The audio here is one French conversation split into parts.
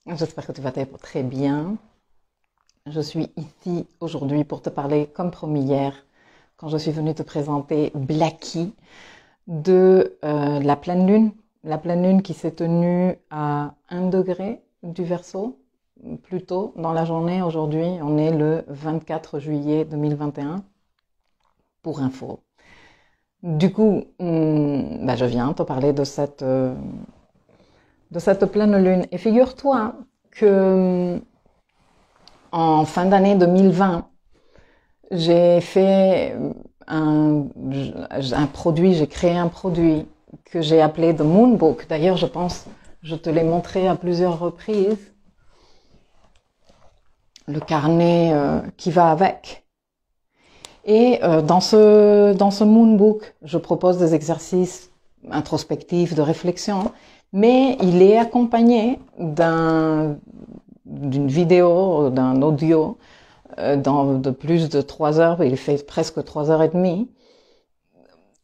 J'espère que tu vas très bien. Je suis ici aujourd'hui pour te parler, comme promis hier, quand je suis venue te présenter Blackie, de la pleine lune. La pleine lune qui s'est tenue à 1 degré du Verseau, plus tôt dans la journée. Aujourd'hui, on est le 24 juillet 2021, pour info. Du coup, je viens te parler de cette pleine lune. Et figure-toi que en fin d'année 2020, j'ai fait j'ai créé un produit que j'ai appelé The Moon Book. D'ailleurs, je pense, je te l'ai montré à plusieurs reprises. Le carnet qui va avec. Et dans ce Moon Book, je propose des exercices introspectifs de réflexion, mais il est accompagné d'une vidéo, d'un audio de plus de 3 heures, il fait presque 3 heures et demie,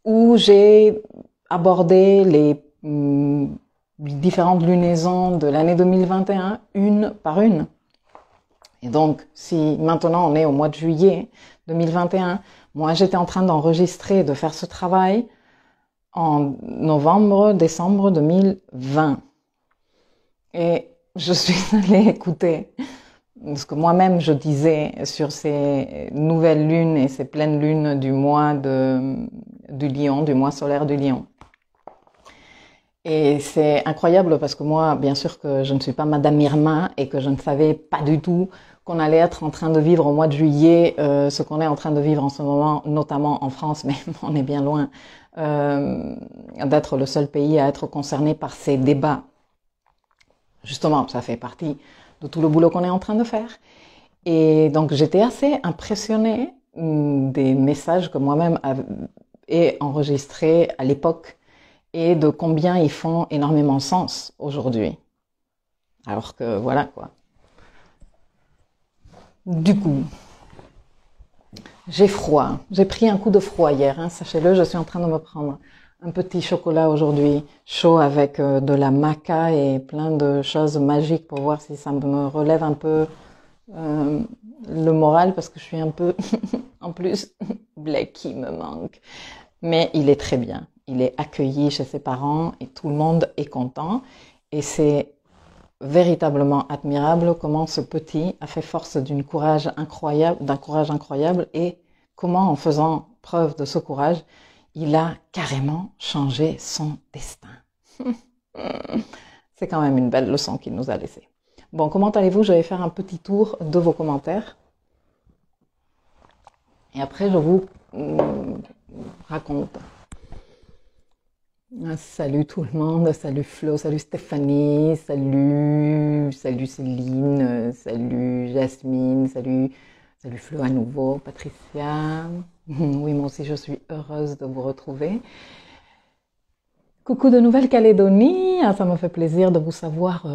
où j'ai abordé les différentes lunaisons de l'année 2021, une par une. Et donc, si maintenant on est au mois de juillet 2021, moi j'étais en train d'enregistrer, de faire ce travail en novembre, décembre 2020. Et je suis allée écouter ce que moi-même je disais sur ces nouvelles lunes et ces pleines lunes du mois du Lion, du mois solaire du Lion. Et c'est incroyable parce que moi, bien sûr que je ne suis pas Madame Irma et que je ne savais pas du tout qu'on allait être en train de vivre au mois de juillet ce qu'on est en train de vivre en ce moment, notamment en France, mais on est bien loin d'être le seul pays à être concerné par ces débats. Justement, ça fait partie de tout le boulot qu'on est en train de faire. Et donc, j'étais assez impressionnée des messages que moi-même ai enregistrés à l'époque et de combien ils font énormément sens aujourd'hui. Alors que voilà quoi. Du coup, j'ai froid. J'ai pris un coup de froid hier, hein, sachez-le, je suis en train de me prendre un petit chocolat aujourd'hui, chaud avec de la maca et plein de choses magiques pour voir si ça me relève un peu le moral parce que je suis un peu, en plus, Blackie me manque. Mais il est très bien. Il est accueilli chez ses parents et tout le monde est content. Et c'est véritablement admirable comment ce petit a fait force d'un courage incroyable et comment en faisant preuve de ce courage, il a carrément changé son destin. C'est quand même une belle leçon qu'il nous a laissée. Bon, comment allez-vous? Je vais faire un petit tour de vos commentaires. Et après, je vous raconte. Salut tout le monde, salut Flo, salut Stéphanie, salut Céline, salut Jasmine, salut Flo à nouveau, Patricia. Oui, moi aussi je suis heureuse de vous retrouver. Coucou de Nouvelle-Calédonie, ça me fait plaisir de vous savoir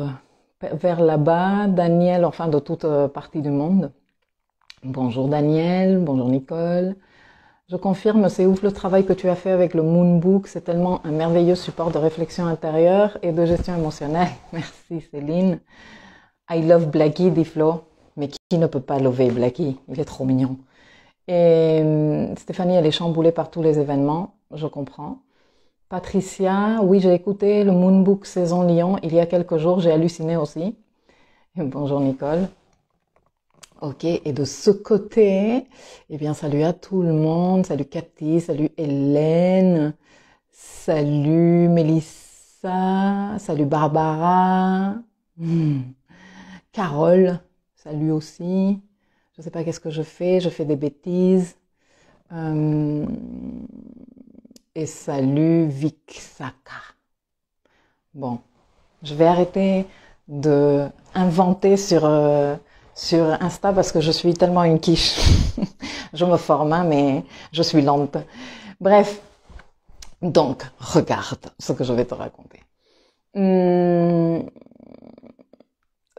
vers là-bas. Daniel, enfin de toute partie du monde. Bonjour Daniel, bonjour Nicole. Je confirme, c'est ouf le travail que tu as fait avec le Moon Book. C'est tellement un merveilleux support de réflexion intérieure et de gestion émotionnelle. Merci Céline. I love Blackie, dit Flo. Mais qui ne peut pas lover Blackie? Il est trop mignon. Et Stéphanie, elle est chamboulée par tous les événements. Je comprends. Patricia, oui, j'ai écouté le Moon Book saison Lion il y a quelques jours. J'ai halluciné aussi. Et bonjour Nicole. Ok, et de ce côté, eh bien, salut à tout le monde, salut Cathy, salut Hélène, salut Mélissa, salut Barbara, Carole, salut aussi, je sais pas qu'est-ce que je fais des bêtises, et salut Viksaka. Bon, je vais arrêter de inventer sur Insta parce que je suis tellement une quiche. Je me forme, hein, mais je suis lente. Bref, donc regarde ce que je vais te raconter.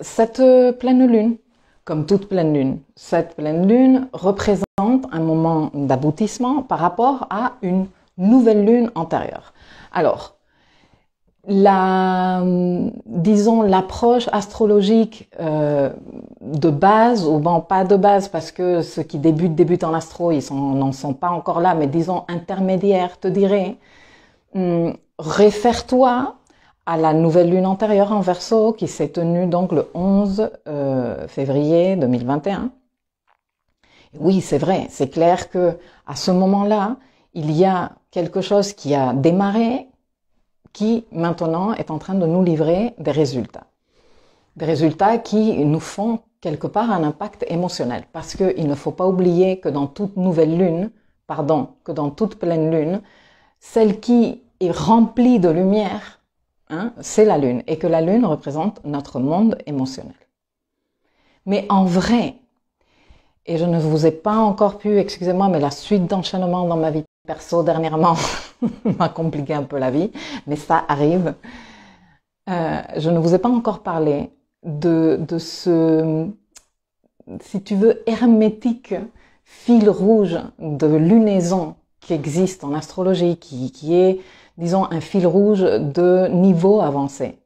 Cette pleine lune, comme toute pleine lune, cette pleine lune représente un moment d'aboutissement par rapport à une nouvelle lune antérieure. Alors, disons, l'approche astrologique de base, ou bon, pas de base, parce que ceux qui débutent en astro, n'en sont pas encore là, mais disons intermédiaire, te dirais, réfère-toi à la nouvelle lune antérieure en Verseau, qui s'est tenue donc le 11 février 2021. Oui, c'est vrai, c'est clair que à ce moment-là, il y a quelque chose qui a démarré, qui maintenant est en train de nous livrer des résultats. Des résultats qui nous font quelque part un impact émotionnel. Parce qu'il ne faut pas oublier que dans toute nouvelle lune, que dans toute pleine lune, celle qui est remplie de lumière, c'est la lune. Et que la lune représente notre monde émotionnel. Mais en vrai, et je ne vous ai pas encore pu, excusez-moi, mais la suite d'enchaînement dans ma vie perso dernièrement m'a compliqué un peu la vie, mais ça arrive. Je ne vous ai pas encore parlé de ce, si tu veux, hermétique fil rouge de lunaison qui existe en astrologie, qui est, disons, un fil rouge de niveau avancé.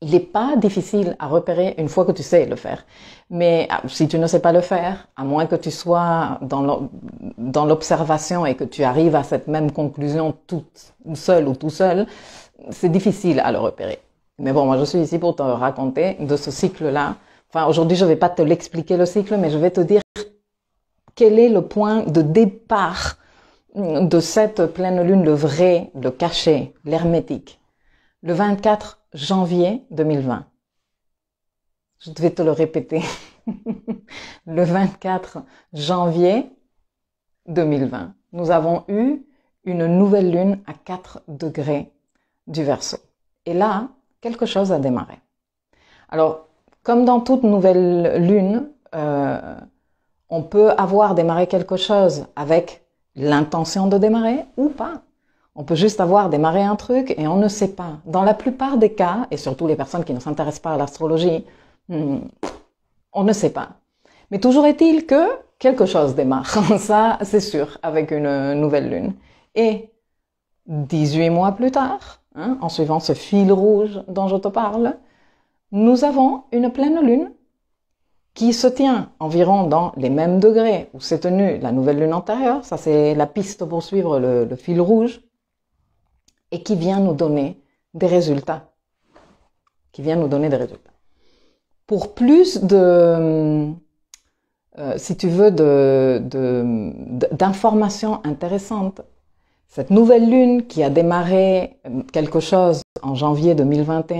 Il n'est pas difficile à repérer une fois que tu sais le faire. Mais si tu ne sais pas le faire, à moins que tu sois dans l'observation et que tu arrives à cette même conclusion toute seule ou tout seul, c'est difficile à le repérer. Mais bon, moi je suis ici pour te raconter de ce cycle-là. Enfin, aujourd'hui je ne vais pas te l'expliquer le cycle, mais je vais te dire quel est le point de départ de cette pleine lune, le vrai, le caché, l'hermétique. Le 24 janvier 2020. Je vais te le répéter. Le 24 janvier 2020, nous avons eu une nouvelle lune à 4 degrés du Verseau. Et là, quelque chose a démarré. Alors, comme dans toute nouvelle lune, on peut avoir démarré quelque chose avec l'intention de démarrer ou pas. On peut juste avoir démarré un truc et on ne sait pas. Dans la plupart des cas, et surtout les personnes qui ne s'intéressent pas à l'astrologie, on ne sait pas. Mais toujours est-il que quelque chose démarre. Ça, c'est sûr, avec une nouvelle lune. Et 18 mois plus tard, en suivant ce fil rouge dont je te parle, nous avons une pleine lune qui se tient environ dans les mêmes degrés où s'est tenue la nouvelle lune antérieure. Ça, c'est la piste pour suivre le fil rouge. Et qui vient nous donner des résultats. Pour plus si tu veux, d'informations intéressantes, cette nouvelle lune qui a démarré quelque chose en janvier 2020,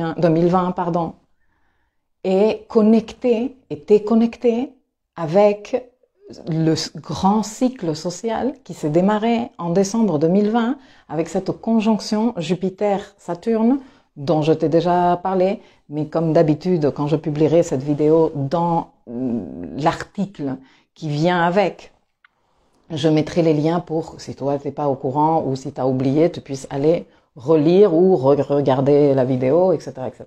était connectée avec le grand cycle social qui s'est démarré en décembre 2020 avec cette conjonction Jupiter-Saturne dont je t'ai déjà parlé, mais comme d'habitude, quand je publierai cette vidéo dans l'article qui vient avec, je mettrai les liens pour, si toi t'es pas au courant ou si tu as oublié, tu puisses aller relire ou regarder la vidéo, etc., etc.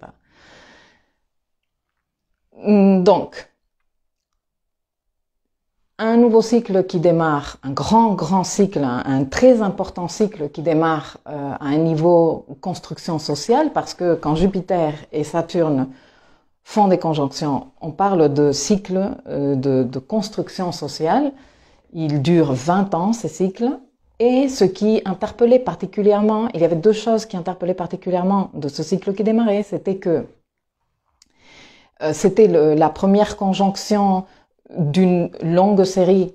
Donc, un nouveau cycle qui démarre, un grand cycle, un très important cycle qui démarre à un niveau construction sociale, parce que quand Jupiter et Saturne font des conjonctions, on parle de cycle de construction sociale. Ils durent 20 ans, ces cycles. Et ce qui interpellait particulièrement, il y avait deux choses qui interpellaient particulièrement de ce cycle qui démarrait, c'était que c'était la première conjonction d'une longue série,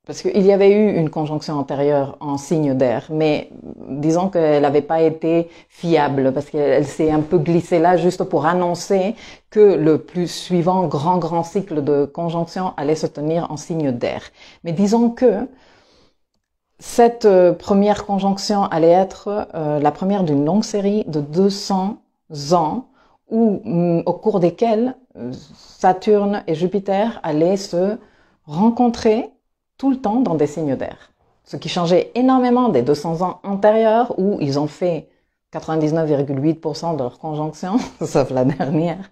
parce qu'il y avait eu une conjonction antérieure en signe d'air, mais disons qu'elle n'avait pas été fiable, parce qu'elle s'est un peu glissée là juste pour annoncer que le plus suivant grand cycle de conjonction allait se tenir en signe d'air. Mais disons que cette première conjonction allait être la première d'une longue série de 200 ans, au cours desquels Saturne et Jupiter allaient se rencontrer tout le temps dans des signes d'air. Ce qui changeait énormément des 200 ans antérieurs où ils ont fait 99,8% de leur conjonction, sauf la dernière,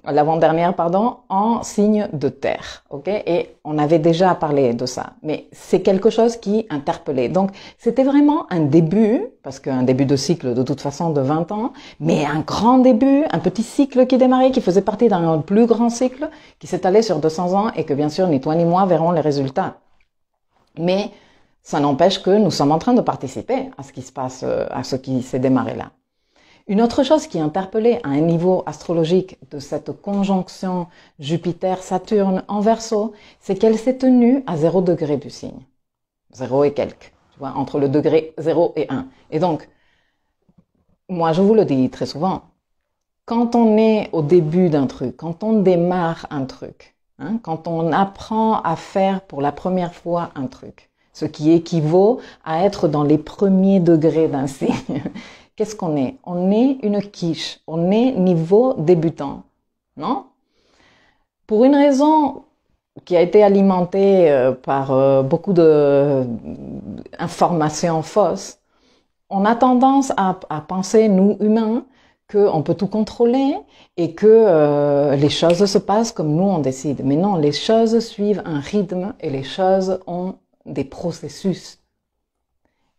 l'avant-dernière, pardon, en signe de terre, ok? Et on avait déjà parlé de ça, mais c'est quelque chose qui interpellait. Donc, c'était vraiment un début, parce qu'un début de cycle de toute façon de 20 ans, mais un grand début, un petit cycle qui démarrait, qui faisait partie d'un plus grand cycle, qui s'étalait sur 200 ans et que bien sûr, ni toi ni moi verrons les résultats. Mais ça n'empêche que nous sommes en train de participer à ce qui se passe, à ce qui s'est démarré là. Une autre chose qui interpellait à un niveau astrologique de cette conjonction Jupiter-Saturne en Verseau, c'est qu'elle s'est tenue à 0 degré du signe. 0 et quelques, tu vois, entre le degré 0 et 1. Et donc, moi je vous le dis très souvent, quand on est au début d'un truc, quand on démarre un truc, hein, quand on apprend à faire pour la première fois un truc, ce qui équivaut à être dans les premiers degrés d'un signe, qu'est-ce qu'on est? On est une quiche, on est niveau débutant, non? Pour une raison qui a été alimentée par beaucoup d'informations fausses, on a tendance à penser, nous humains, qu'on peut tout contrôler et que les choses se passent comme nous on décide. Mais non, les choses suivent un rythme et les choses ont des processus.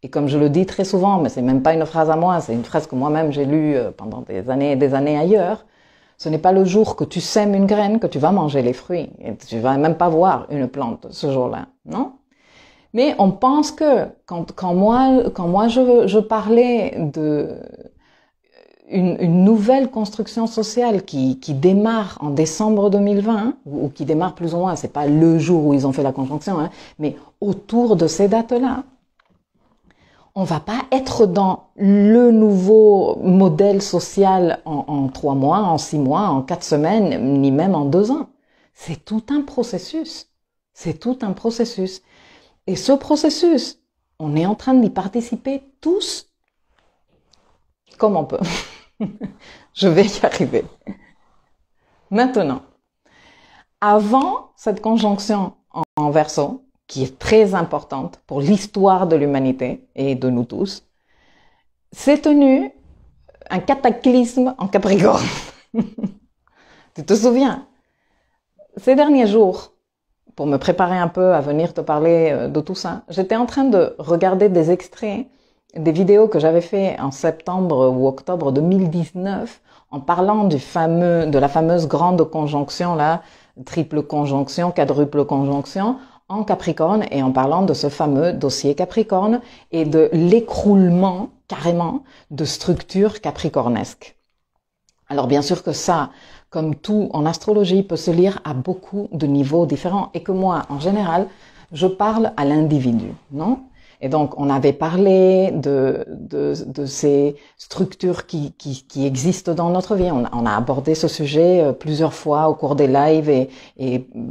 Et comme je le dis très souvent, mais c'est même pas une phrase à moi, c'est une phrase que moi-même j'ai lue pendant des années et des années ailleurs, ce n'est pas le jour que tu sèmes une graine que tu vas manger les fruits. Et tu vas même pas voir une plante ce jour-là, non? Mais on pense que quand moi je parlais de une nouvelle construction sociale qui démarre en décembre 2020, ou qui démarre plus ou moins, c'est pas le jour où ils ont fait la conjonction, hein, mais autour de ces dates-là, on va pas être dans le nouveau modèle social en 3 mois, en 6 mois, en 4 semaines, ni même en 2 ans. C'est tout un processus. C'est tout un processus. Et ce processus, on est en train d'y participer tous comme on peut. Je vais y arriver. Maintenant, avant cette conjonction en Verseau, qui est très importante pour l'histoire de l'humanité et de nous tous, s'est tenu un cataclysme en Capricorne. Tu te souviens? Ces derniers jours, pour me préparer un peu à venir te parler de tout ça, j'étais en train de regarder des extraits des vidéos que j'avais fait en septembre ou octobre 2019 en parlant de la fameuse grande conjonction là, triple conjonction, quadruple conjonction en Capricorne et en parlant de ce fameux dossier Capricorne et de l'écroulement carrément de structures capricornesques. Alors bien sûr que ça, comme tout en astrologie, peut se lire à beaucoup de niveaux différents et que moi, en général, je parle à l'individu, non? Et donc, on avait parlé de ces structures qui existent dans notre vie. On a abordé ce sujet plusieurs fois au cours des lives et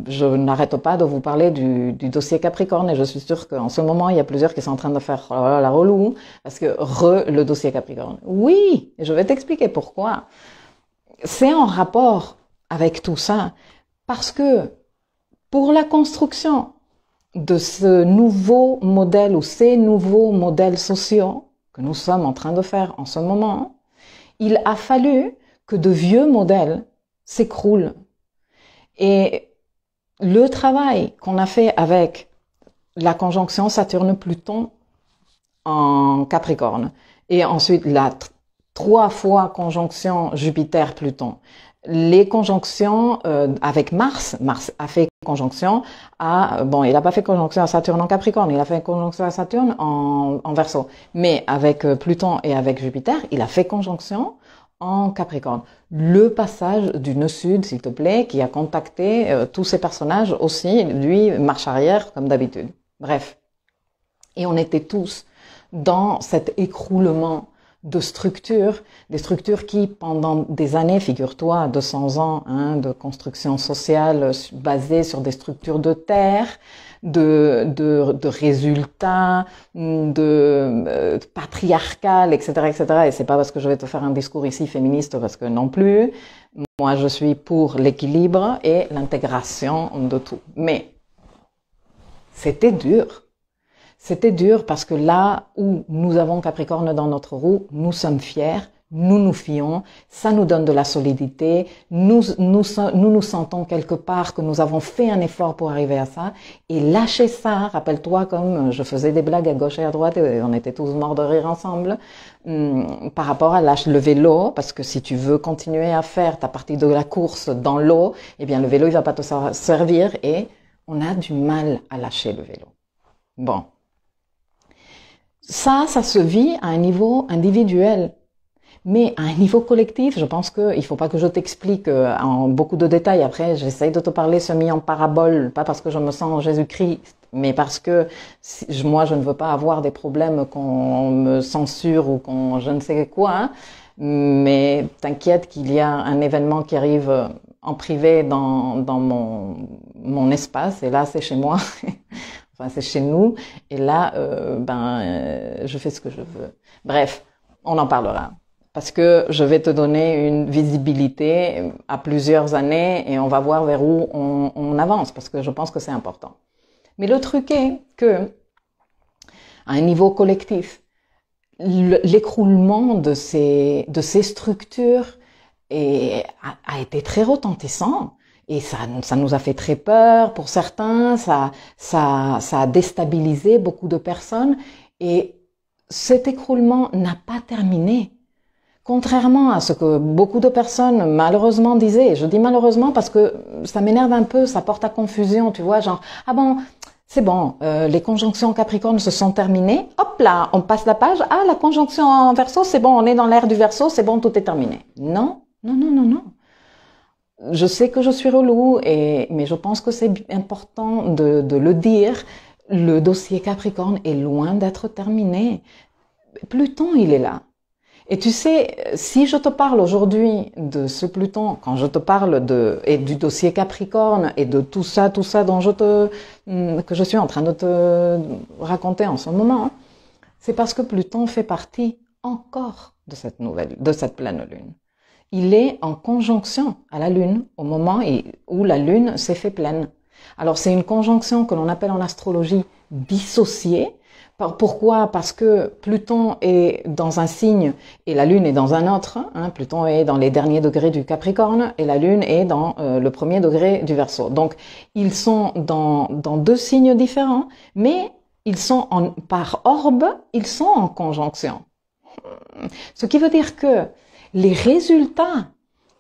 je n'arrête pas de vous parler du dossier Capricorne et je suis sûre qu'en ce moment, il y a plusieurs qui sont en train de faire la relou parce que le dossier Capricorne. Oui, je vais t'expliquer pourquoi. C'est en rapport avec tout ça parce que pour la construction de ce nouveau modèle ou ces nouveaux modèles sociaux que nous sommes en train de faire en ce moment, il a fallu que de vieux modèles s'écroulent. Et le travail qu'on a fait avec la conjonction Saturne-Pluton en Capricorne et ensuite la 3 fois conjonction Jupiter-Pluton, les conjonctions avec Mars a fait conjonction il a pas fait conjonction à Saturne en Capricorne, il a fait conjonction à Saturne en Verseau, mais avec Pluton et avec Jupiter, il a fait conjonction en Capricorne. Le passage du nœud sud, s'il te plaît, qui a contacté tous ces personnages aussi, lui, marche arrière comme d'habitude. Bref. Et on était tous dans cet écroulement de structures, des structures qui, pendant des années, figure-toi, 200 ans de construction sociale basée sur des structures de terre, de résultats, de patriarcales, etc., etc. Et c'est pas parce que je vais te faire un discours ici féministe, parce que non plus. Moi, je suis pour l'équilibre et l'intégration de tout. Mais c'était dur. C'était dur parce que là où nous avons Capricorne dans notre roue, nous sommes fiers nous nous fions, ça nous donne de la solidité, nous sentons quelque part que nous avons fait un effort pour arriver à ça, et lâcher ça, rappelle-toi comme je faisais des blagues à gauche et à droite, et on était tous morts de rire ensemble, par rapport à le vélo, parce que si tu veux continuer à faire ta partie de la course dans l'eau, eh bien le vélo il va pas te servir, et on a du mal à lâcher le vélo. Bon. Ça se vit à un niveau individuel. Mais à un niveau collectif, je pense qu'il ne faut pas que je t'explique en beaucoup de détails. Après, j'essaye de te parler semi en parabole, pas parce que je me sens en Jésus-Christ, mais parce que moi, je ne veux pas avoir des problèmes qu'on me censure ou qu'on je ne sais quoi. Hein. Mais t'inquiète qu'il y a un événement qui arrive en privé dans mon espace, et là, c'est chez moi. Enfin, c'est chez nous. Et là, je fais ce que je veux. Bref, on en parlera. Parce que je vais te donner une visibilité à plusieurs années et on va voir vers où on avance, parce que je pense que c'est important. Mais le truc est que, à un niveau collectif, l'écroulement de ces structures a été très retentissant. Et ça nous a fait très peur pour certains, ça a déstabilisé beaucoup de personnes. Et cet écroulement n'a pas terminé. Contrairement à ce que beaucoup de personnes malheureusement disaient, je dis malheureusement parce que ça m'énerve un peu, ça porte à confusion, tu vois, genre, ah bon, c'est bon, les conjonctions Capricorne se sont terminées, hop là, on passe la page, ah la conjonction en Verseau, c'est bon, on est dans l'ère du Verseau, c'est bon, tout est terminé. Non, non, non, non, non. Je sais que je suis relou, mais je pense que c'est important de le dire, le dossier Capricorne est loin d'être terminé. Pluton, il est là. Et tu sais, si je te parle aujourd'hui de ce Pluton, quand je te parle du dossier Capricorne et de tout ça dont que je suis en train de te raconter en ce moment, c'est parce que Pluton fait partie encore de cette pleine lune. Il est en conjonction à la lune au moment où la lune s'est fait pleine. Alors c'est une conjonction que l'on appelle en astrologie dissociée. Pourquoi? Parce que Pluton est dans un signe et la Lune est dans un autre. Hein. Pluton est dans les derniers degrés du Capricorne et la Lune est dans le premier degré du Verseau. Donc, ils sont dans deux signes différents, mais ils sont par orbe, ils sont en conjonction. Ce qui veut dire que les résultats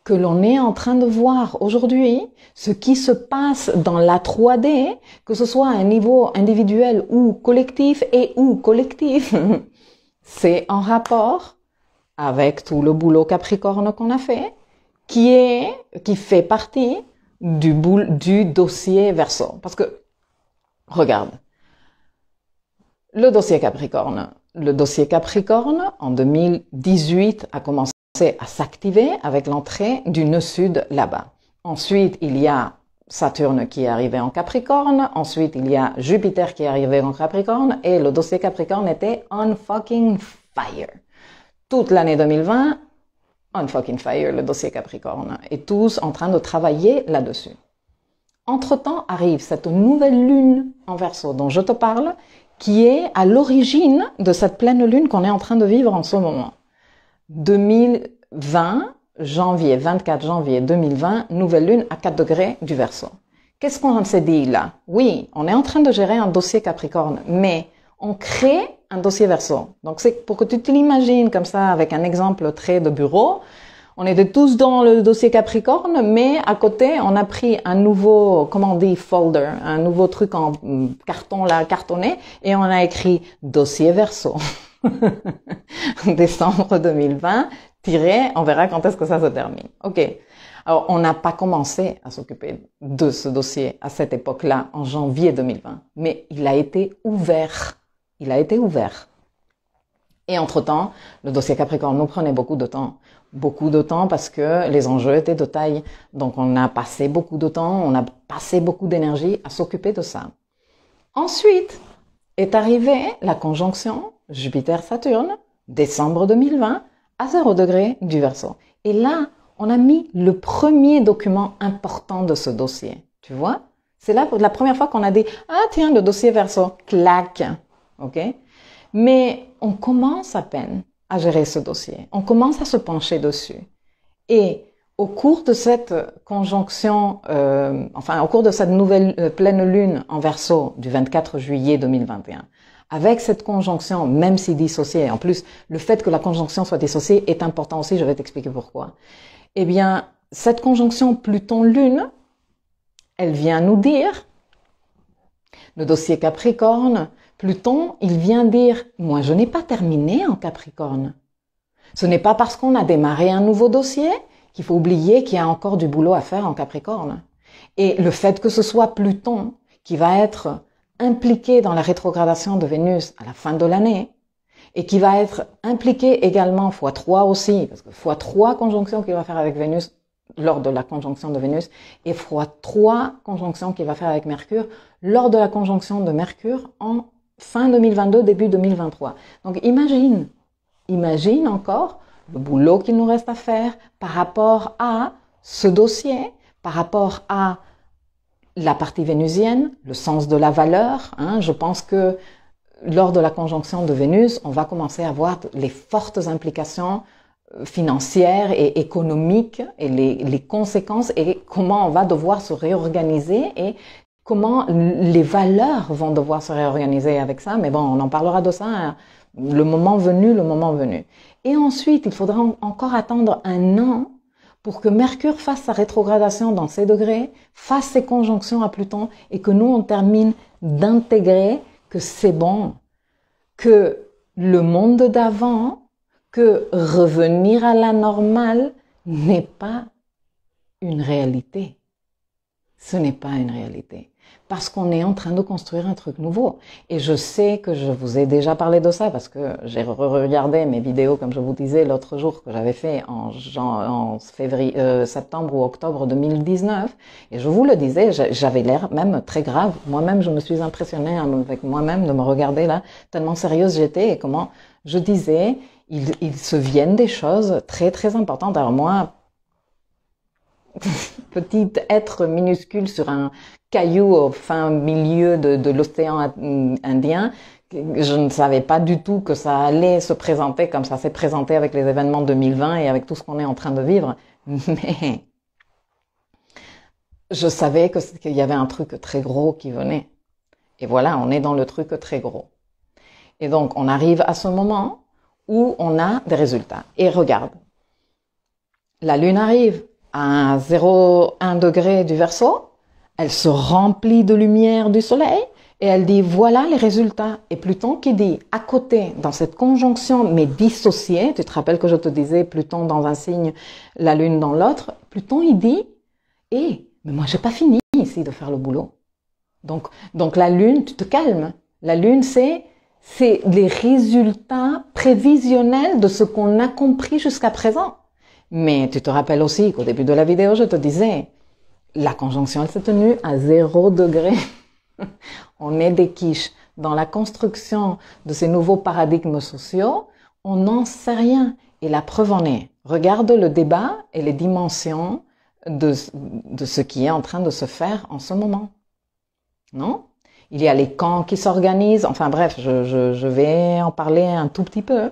que l'on est en train de voir aujourd'hui, ce qui se passe dans la 3D, que ce soit à un niveau individuel ou collectif c'est en rapport avec tout le boulot Capricorne qu'on a fait, qui fait partie du dossier Verseau. Parce que, regarde, le dossier Capricorne en 2018 a commencé à s'activer avec l'entrée du nœud sud là-bas. Ensuite, il y a Saturne qui est arrivé en Capricorne. Ensuite, il y a Jupiter qui est arrivé en Capricorne. Et le dossier Capricorne était on fucking fire. Toute l'année 2020, on fucking fire, le dossier Capricorne. Et tous en train de travailler là-dessus. Entre-temps, arrive cette nouvelle lune en Verseau dont je te parle, qui est à l'origine de cette pleine lune qu'on est en train de vivre en ce moment. 2020, 24 janvier 2020, nouvelle lune à 4 degrés du Verseau. Qu'est-ce qu'on s'est dit là? Oui, on est en train de gérer un dossier Capricorne, mais on crée un dossier Verseau. Donc c'est pour que tu te l'imagines comme ça avec un exemple très de bureau. On était tous dans le dossier Capricorne, mais à côté, on a pris un nouveau, comment on dit, folder, un nouveau truc en carton là, cartonné, et on a écrit dossier Verseau. Décembre 2020, on verra quand est-ce que ça se termine. Ok. Alors, on n'a pas commencé à s'occuper de ce dossier à cette époque-là, en janvier 2020, mais il a été ouvert. Il a été ouvert. Et entre-temps, le dossier Capricorne nous prenait beaucoup de temps. Beaucoup de temps parce que les enjeux étaient de taille. Donc, on a passé beaucoup de temps, on a passé beaucoup d'énergie à s'occuper de ça. Ensuite, est arrivée la conjonction Jupiter-Saturne, décembre 2020, à 0 degré du Verseau. Et là, on a mis le premier document important de ce dossier. Tu vois? C'est là la première fois qu'on a dit « Ah tiens, le dossier Verseau, clac !» Ok? Mais on commence à peine à gérer ce dossier. On commence à se pencher dessus. Et au cours de cette conjonction, au cours de cette nouvelle pleine lune en Verseau du 24 juillet 2021, avec cette conjonction, même si dissociée, en plus, le fait que la conjonction soit dissociée est important aussi, je vais t'expliquer pourquoi. Eh bien, cette conjonction Pluton-Lune, elle vient nous dire, le dossier Capricorne, Pluton, il vient dire, moi je n'ai pas terminé en Capricorne. Ce n'est pas parce qu'on a démarré un nouveau dossier qu'il faut oublier qu'il y a encore du boulot à faire en Capricorne. Et le fait que ce soit Pluton qui va être impliqué dans la rétrogradation de Vénus à la fin de l'année, et qui va être impliqué également x3 aussi, parce que x3 conjonction qu'il va faire avec Vénus lors de la conjonction de Vénus, et x3 conjonction qu'il va faire avec Mercure lors de la conjonction de Mercure en fin 2022, début 2023. Donc imagine encore le boulot qu'il nous reste à faire par rapport à ce dossier, par rapport à la partie vénusienne, le sens de la valeur. Je pense que lors de la conjonction de Vénus, on va commencer à voir les fortes implications financières et économiques et les conséquences et comment on va devoir se réorganiser et comment les valeurs vont devoir se réorganiser avec ça. Mais bon, on en parlera de ça le moment venu. Et ensuite, il faudra encore attendre 1 an pour que Mercure fasse sa rétrogradation dans ses degrés, fasse ses conjonctions à Pluton et que nous, on termine d'intégrer que c'est bon, que le monde d'avant, que revenir à la normale n'est pas une réalité. Ce n'est pas une réalité. Parce qu'on est en train de construire un truc nouveau. Et je sais que je vous ai déjà parlé de ça parce que j'ai regardé mes vidéos, comme je vous disais l'autre jour, que j'avais fait en septembre ou octobre 2019. Et je vous le disais, j'avais l'air même très grave. Moi-même, je me suis impressionnée avec moi-même de me regarder là, tellement sérieuse j'étais et comment je disais, il se viennent des choses très très importantes. Alors moi, petit être minuscule sur un caillou au fin milieu de l'océan Indien, je ne savais pas du tout que ça allait se présenter comme ça s'est présenté avec les événements 2020 et avec tout ce qu'on est en train de vivre. Mais je savais qu'il y avait un truc très gros qui venait. Et voilà, on est dans le truc très gros. Et donc, on arrive à ce moment où on a des résultats. Et regarde, la Lune arrive à 0,1 degré du Verseau, elle se remplit de lumière du Soleil et elle dit voilà les résultats. Et Pluton qui dit à côté, dans cette conjonction mais dissociée, tu te rappelles que je te disais Pluton dans un signe, la Lune dans l'autre, Pluton il dit mais moi j'ai pas fini ici de faire le boulot. Donc la Lune, tu te calmes. La Lune c'est les résultats prévisionnels de ce qu'on a compris jusqu'à présent. Mais tu te rappelles aussi qu'au début de la vidéo, je te disais, la conjonction, elle s'est tenue à 0 degré. On est des quiches. Dans la construction de ces nouveaux paradigmes sociaux, on n'en sait rien. Et la preuve en est. Regarde le débat et les dimensions de ce qui est en train de se faire en ce moment. Non? Il y a les camps qui s'organisent. Enfin bref, je vais en parler un tout petit peu.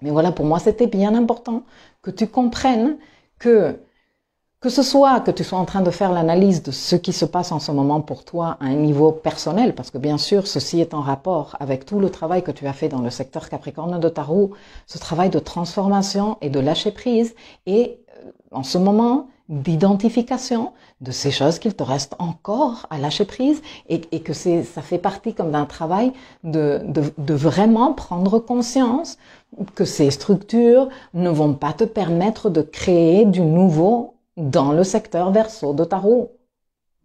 Mais voilà, pour moi, c'était bien important que tu comprennes que ce soit que tu sois en train de faire l'analyse de ce qui se passe en ce moment pour toi à un niveau personnel, parce que bien sûr, ceci est en rapport avec tout le travail que tu as fait dans le secteur Capricorne de ta roue, ce travail de transformation et de lâcher prise, et en ce moment d'identification de ces choses qu'il te reste encore à lâcher prise, et que ça fait partie comme d'un travail de vraiment prendre conscience que ces structures ne vont pas te permettre de créer du nouveau dans le secteur Verseau de ta roue.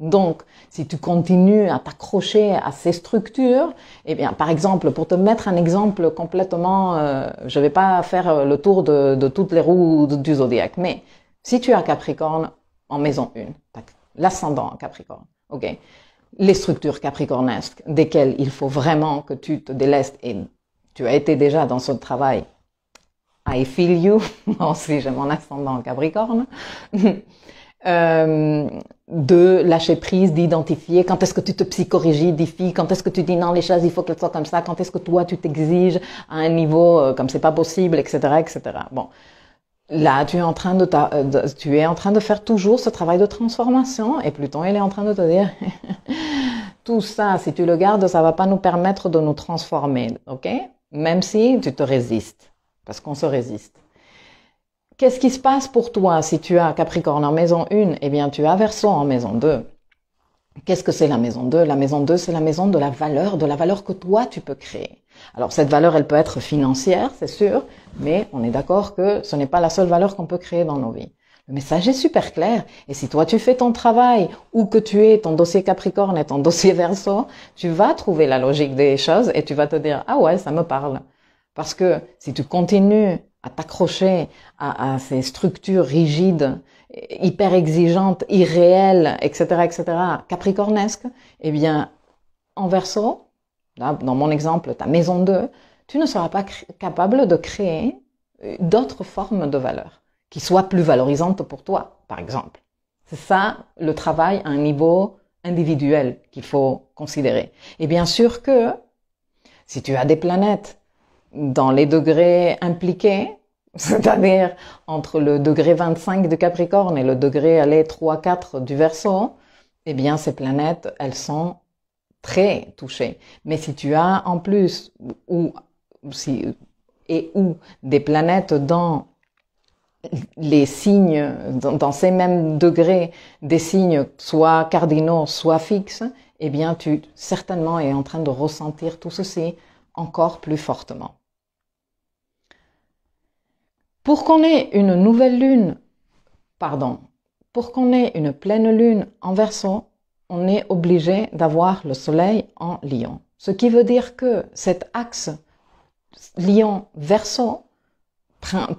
Donc, si tu continues à t'accrocher à ces structures, eh bien, par exemple, pour te mettre un exemple complètement, je vais pas faire le tour de toutes les roues du zodiaque, mais si tu as Capricorne en maison 1, l'ascendant en Capricorne, ok, les structures capricornesques, desquelles il faut vraiment que tu te délestes, et tu as été déjà dans ce travail, I feel you, moi aussi j'ai mon ascendant en Capricorne, de lâcher prise, d'identifier quand est-ce que tu te psychorigidifies, quand est-ce que tu dis non, les choses, il faut qu'elles soient comme ça, quand est-ce que toi, tu t'exiges à un niveau comme c'est pas possible, etc., etc. Bon. Là, tu es en train de faire toujours ce travail de transformation et Pluton, il est en train de te dire tout ça, si tu le gardes, ça va pas nous permettre de nous transformer, ok? Même si tu te résistes, parce qu'on se résiste. Qu'est-ce qui se passe pour toi si tu as Capricorne en maison 1? Eh bien, tu as Verseau en maison 2. Qu'est-ce que c'est la maison 2? La maison 2, c'est la maison de la valeur que toi, tu peux créer. Alors, cette valeur, elle peut être financière, c'est sûr, mais on est d'accord que ce n'est pas la seule valeur qu'on peut créer dans nos vies. Le message est super clair. Et si toi, tu fais ton travail, ou que tu es ton dossier Capricorne et ton dossier Verseau, tu vas trouver la logique des choses et tu vas te dire, ah ouais, ça me parle. Parce que si tu continues à t'accrocher à ces structures rigides, hyper exigeantes, irréelles, etc., etc., capricornesques, eh bien, en Verseau, là, dans mon exemple, ta maison 2, tu ne seras pas capable de créer d'autres formes de valeurs qui soient plus valorisantes pour toi, par exemple. C'est ça le travail à un niveau individuel qu'il faut considérer. Et bien sûr que si tu as des planètes dans les degrés impliqués, c'est-à-dire entre le degré 25 du Capricorne et le degré 3-4 du Verseau, eh bien ces planètes, elles sont très touchées. Mais si tu as en plus ou des planètes dans les signes, dans ces mêmes degrés, des signes soit cardinaux, soit fixes, eh bien tu certainement es en train de ressentir tout ceci encore plus fortement. Pour qu'on ait une pleine lune en Verseau, on est obligé d'avoir le soleil en Lion. Ce qui veut dire que cet axe Lion-Verseau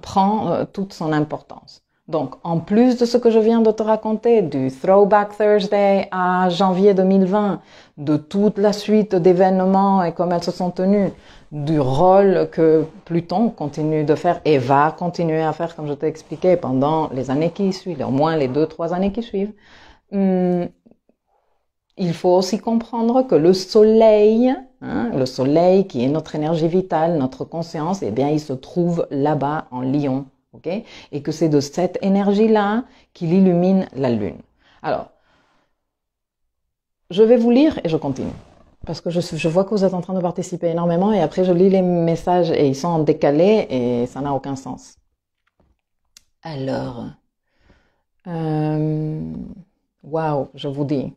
prend toute son importance. Donc, en plus de ce que je viens de te raconter, du Throwback Thursday à janvier 2020, de toute la suite d'événements et comment elles se sont tenues, du rôle que Pluton continue de faire et va continuer à faire, comme je t'ai expliqué, pendant les années qui suivent, au moins les 2-3 années qui suivent, il faut aussi comprendre que le soleil qui est notre énergie vitale, notre conscience, eh bien, il se trouve là-bas en Lion. Okay? Et que c'est de cette énergie-là qu'il illumine la lune. Alors, je vais vous lire et je continue. Parce que je vois que vous êtes en train de participer énormément et après je lis les messages et ils sont en décalé et ça n'a aucun sens. Alors, waouh, je vous dis.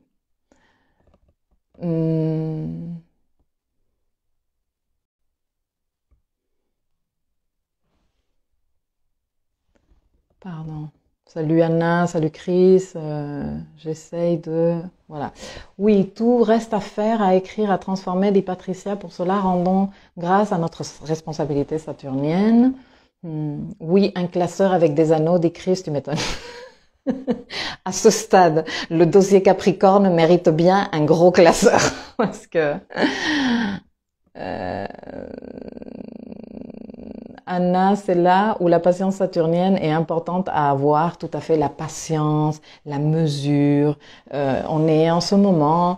Pardon. Salut Anna, salut Chris, j'essaye de... Voilà. Oui, tout reste à faire, à écrire, à transformer, dit Patricia. Pour cela, rendons grâce à notre responsabilité saturnienne. Oui, un classeur avec des anneaux, dit Chris, tu m'étonnes. À ce stade, le dossier Capricorne mérite bien un gros classeur. Parce que... Anna, c'est là où la patience saturnienne est importante à avoir, tout à fait la patience, la mesure. On est en ce moment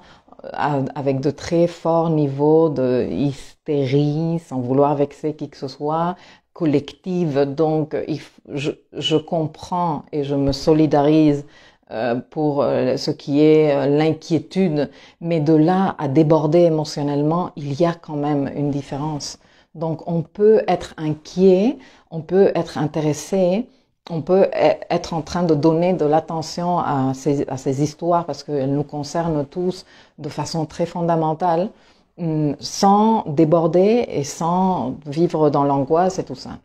avec de très forts niveaux de hystérie, sans vouloir vexer qui que ce soit, collective. Donc, je comprends et je me solidarise pour ce qui est l'inquiétude, mais de là à déborder émotionnellement, il y a quand même une différence. Donc, on peut être inquiet, on peut être intéressé, on peut être en train de donner de l'attention à ces histoires parce qu'elles nous concernent tous de façon très fondamentale, sans déborder et sans vivre dans l'angoisse et tout ça.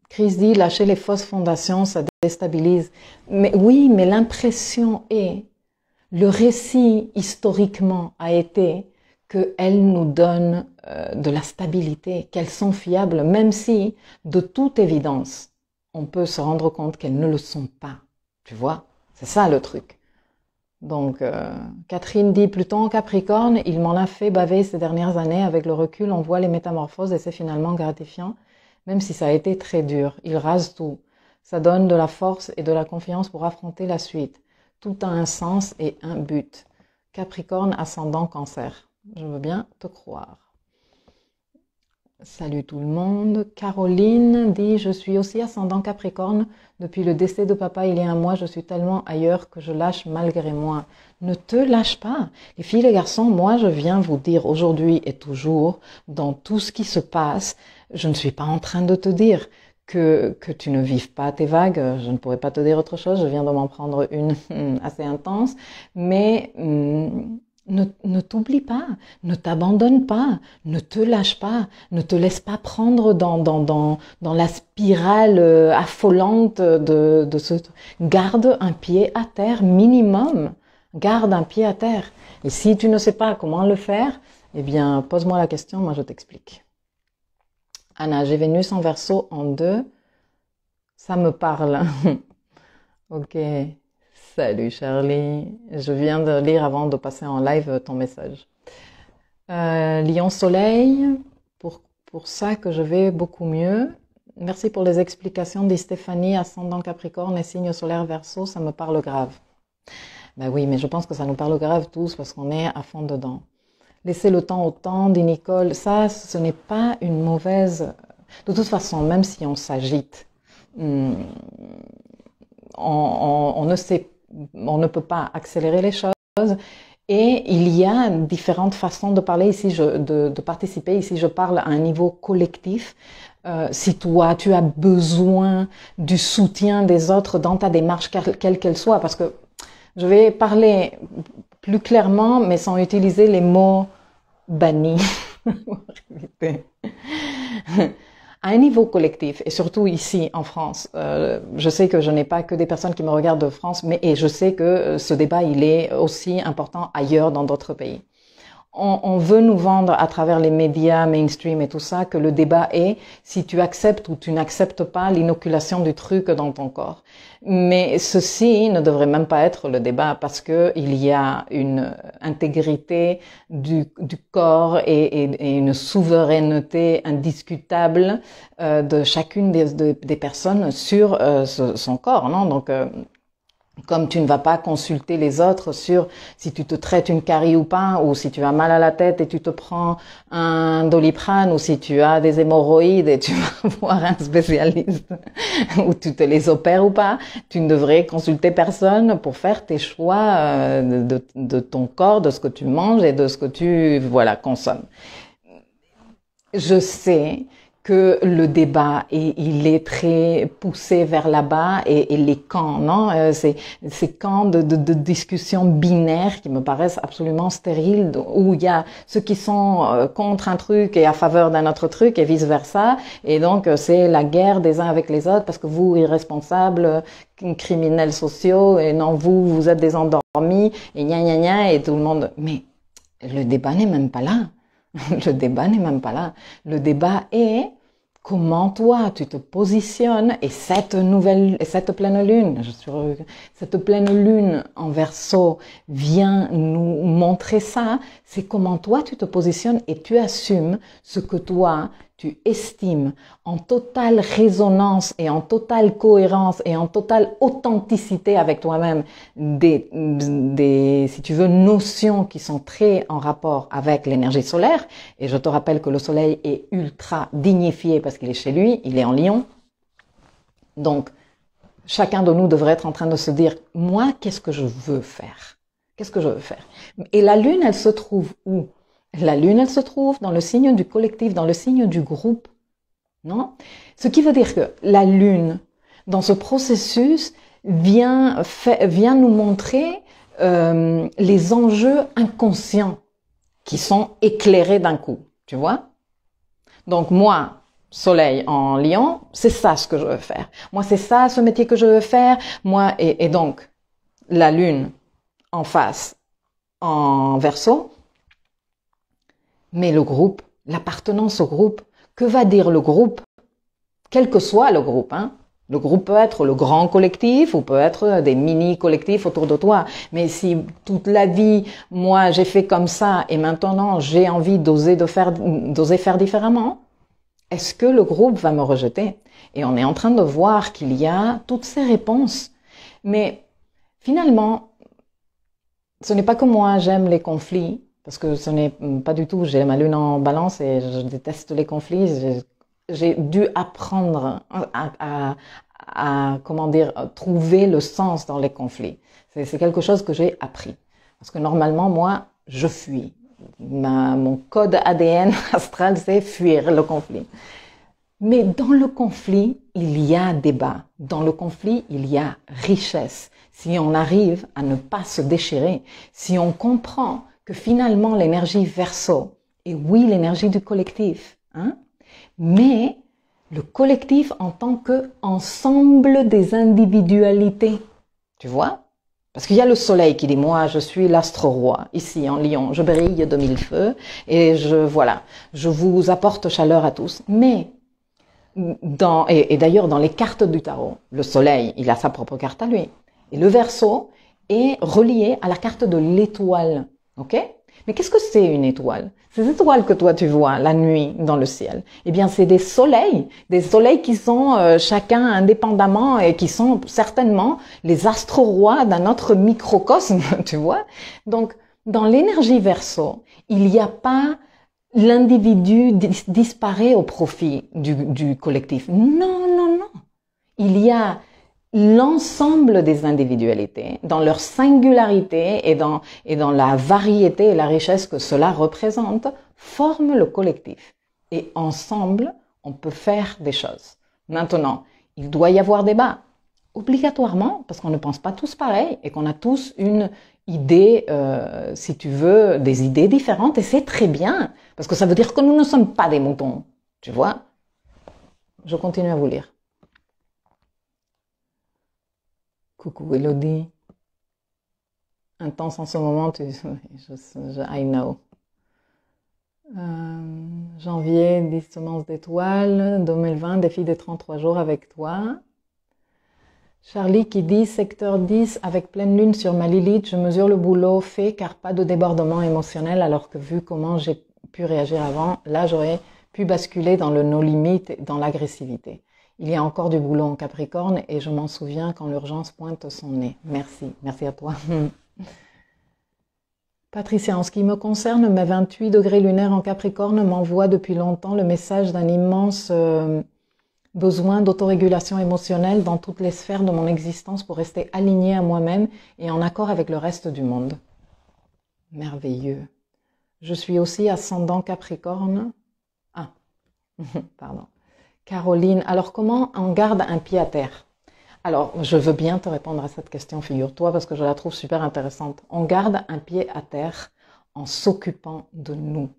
Chris dit, lâcher les fausses fondations, ça déstabilise. Mais oui, mais l'impression est, le récit historiquement a été qu'elles nous donnent de la stabilité, qu'elles sont fiables, même si, de toute évidence, on peut se rendre compte qu'elles ne le sont pas. Tu vois? C'est ça le truc. Donc, Catherine dit, Pluton en Capricorne, il m'en a fait baver ces dernières années. Avec le recul, on voit les métamorphoses et c'est finalement gratifiant, même si ça a été très dur. Il rase tout. Ça donne de la force et de la confiance pour affronter la suite. Tout a un sens et un but. Capricorne, ascendant Cancer. Je veux bien te croire. Salut tout le monde. Caroline dit, je suis aussi ascendant Capricorne. Depuis le décès de papa il y a un mois, je suis tellement ailleurs que je lâche malgré moi. Ne te lâche pas. Les filles, les garçons, moi je viens vous dire aujourd'hui et toujours, dans tout ce qui se passe, je ne suis pas en train de te dire que tu ne vives pas tes vagues. Je ne pourrais pas te dire autre chose. Je viens de m'en prendre une assez intense. Mais ne t'oublie pas, ne t'abandonne pas, ne te lâche pas, ne te laisse pas prendre dans la spirale affolante de ce... Garde un pied à terre minimum. Garde un pied à terre. Et si tu ne sais pas comment le faire, eh bien, pose-moi la question, moi je t'explique. Anna, j'ai Vénus en Verseau en 2. Ça me parle. Ok. Salut Charlie. Je viens de lire avant de passer en live ton message. Lion Soleil, pour ça que je vais beaucoup mieux. Merci pour les explications, dit Stéphanie, ascendant Capricorne et signe solaire Verseau, ça me parle grave. Ben oui, mais je pense que ça nous parle grave tous parce qu'on est à fond dedans. Laissez le temps au temps, dit Nicole. Ça, ce n'est pas une mauvaise... De toute façon, même si on s'agite, on ne peut pas accélérer les choses. Et il y a différentes façons de parler ici, de participer. Ici, je parle à un niveau collectif. Si toi, tu as besoin du soutien des autres dans ta démarche, quelle qu'elle soit, parce que je vais parler plus clairement, mais sans utiliser les mots bannis. À un niveau collectif, et surtout ici en France, je sais que je n'ai pas que des personnes qui me regardent de France, et je sais que ce débat, il est aussi important ailleurs dans d'autres pays. On veut nous vendre à travers les médias mainstream et tout ça que le débat est si tu acceptes ou tu n'acceptes pas l'inoculation du truc dans ton corps. Mais ceci ne devrait même pas être le débat parce que il y a une intégrité du corps et une souveraineté indiscutable de chacune des personnes sur son corps, non? Donc comme tu ne vas pas consulter les autres sur si tu te traites une carie ou pas, ou si tu as mal à la tête et tu te prends un Doliprane, ou si tu as des hémorroïdes et tu vas voir un spécialiste, ou tu te les opères ou pas, tu ne devrais consulter personne pour faire tes choix de ton corps, de ce que tu manges et de ce que tu consommes. Je sais que le débat il est très poussé vers là-bas et les camps, non, ces camps de discussion binaires qui me paraissent absolument stériles, où il y a ceux qui sont contre un truc et à faveur d'un autre truc et vice versa, et donc c'est la guerre des uns avec les autres parce que vous irresponsables, criminels sociaux, et non vous êtes des endormis et gna gna gna et tout le monde. Mais le débat n'est même pas là. Le débat n'est même pas là. Le débat est comment toi tu te positionnes et cette pleine lune, cette pleine lune en Verseau vient nous montrer ça. C'est comment toi tu te positionnes et tu assumes ce que toi tu estimes en totale résonance et en totale cohérence et en totale authenticité avec toi-même si tu veux, notions qui sont très en rapport avec l'énergie solaire. Et je te rappelle que le soleil est ultra dignifié parce qu'il est chez lui, il est en Lion. Donc, chacun de nous devrait être en train de se dire, moi, qu'est-ce que je veux faire? Qu'est-ce que je veux faire? Et la lune, elle se trouve où? La lune, elle se trouve dans le signe du collectif, dans le signe du groupe, non? Ce qui veut dire que la lune, dans ce processus, vient nous montrer les enjeux inconscients qui sont éclairés d'un coup, tu vois? Donc moi, Soleil en Lion, c'est ça ce que je veux faire. Moi, c'est ça ce métier que je veux faire. Moi, et donc, la lune en face, en Verseau. Mais le groupe, l'appartenance au groupe, que va dire le groupe? Quel que soit le groupe, hein. Le groupe peut être le grand collectif ou peut être des mini-collectifs autour de toi. Mais si toute la vie, moi, j'ai fait comme ça et maintenant j'ai envie d'oser faire différemment, Est-ce que le groupe va me rejeter? Et on est en train de voir qu'il y a toutes ces réponses. Mais finalement, ce n'est pas que moi j'aime les conflits, parce que ce n'est pas du tout, j'ai ma lune en balance et je déteste les conflits. J'ai dû apprendre à comment dire, trouver le sens dans les conflits. C'est quelque chose que j'ai appris. Parce que normalement, moi, je fuis. Mon code ADN astral, c'est fuir le conflit. Mais dans le conflit, il y a débat. Dans le conflit, il y a richesse. Si on arrive à ne pas se déchirer, si on comprend que finalement l'énergie Verseau est oui l'énergie du collectif, hein, mais le collectif en tant qu'ensemble des individualités. Tu vois? Parce qu'il y a le soleil qui dit, moi, je suis l'astre-roi, ici, en Lion, je brille de mille feux, et je vous apporte chaleur à tous. Mais, et d'ailleurs, dans les cartes du tarot, le soleil, il a sa propre carte à lui. Et le Verseau est relié à la carte de l'étoile. Ok? Mais qu'est-ce que c'est une étoile? Ces étoiles que toi tu vois la nuit dans le ciel, eh bien c'est des soleils qui sont chacun indépendamment et qui sont certainement les astres-rois d'un autre microcosme, tu vois. Donc dans l'énergie Verseau, il n'y a pas l'individu disparaît au profit du collectif. Non, non, non. Il y a l'ensemble des individualités, dans leur singularité et dans la variété et la richesse que cela représente, forment le collectif. Et ensemble, on peut faire des choses. Maintenant, il doit y avoir débat, obligatoirement, parce qu'on ne pense pas tous pareil et qu'on a tous une idée, si tu veux, des idées différentes, et c'est très bien, parce que ça veut dire que nous ne sommes pas des moutons, tu vois. Je continue à vous lire. Coucou Elodie. Intense en ce moment, I know. Janvier, 10 semences d'étoiles, 2020, défi des 33 jours avec toi. Charlie qui dit, secteur 10, avec pleine lune sur ma Lilith, je mesure le boulot fait car pas de débordement émotionnel, alors que vu comment j'ai pu réagir avant, là j'aurais pu basculer dans le no limite, dans l'agressivité. Il y a encore du boulot en Capricorne et je m'en souviens quand l'urgence pointe son nez. Merci, merci à toi. Patricia, en ce qui me concerne, mes 28 degrés lunaires en Capricorne m'envoient depuis longtemps le message d'un immense besoin d'autorégulation émotionnelle dans toutes les sphères de mon existence pour rester alignée à moi-même et en accord avec le reste du monde. Merveilleux. Je suis aussi ascendant Capricorne. Ah, pardon. Caroline, alors comment on garde un pied à terre? Alors, je veux bien te répondre à cette question, figure-toi, parce que je la trouve super intéressante. On garde un pied à terre en s'occupant de nous,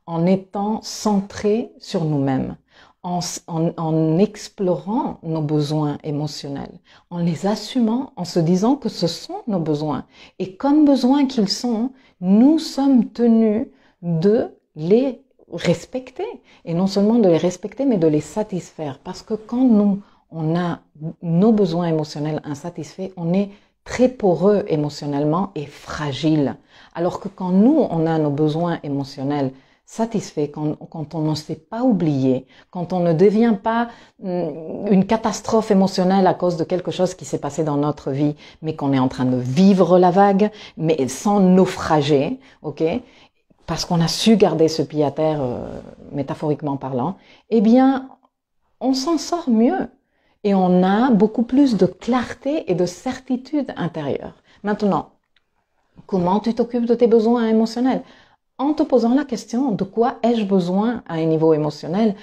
en étant centré sur nous-mêmes, en explorant nos besoins émotionnels, en les assumant, en se disant que ce sont nos besoins. Et comme besoins qu'ils sont, nous sommes tenus de les respecter. Et non seulement de les respecter, mais de les satisfaire. Parce que quand on a nos besoins émotionnels insatisfaits, on est très poreux émotionnellement et fragile. Alors que quand nous, on a nos besoins émotionnels satisfaits, quand on ne s'est pas oublié, quand on ne devient pas une catastrophe émotionnelle à cause de quelque chose qui s'est passé dans notre vie, mais qu'on est en train de vivre la vague, mais sans naufrager, ok? Parce qu'on a su garder ce pied à terre, métaphoriquement parlant, eh bien, on s'en sort mieux. Et on a beaucoup plus de clarté et de certitude intérieure. Maintenant, comment tu t'occupes de tes besoins émotionnels? En te posant la question de quoi ai-je besoin à un niveau émotionnel,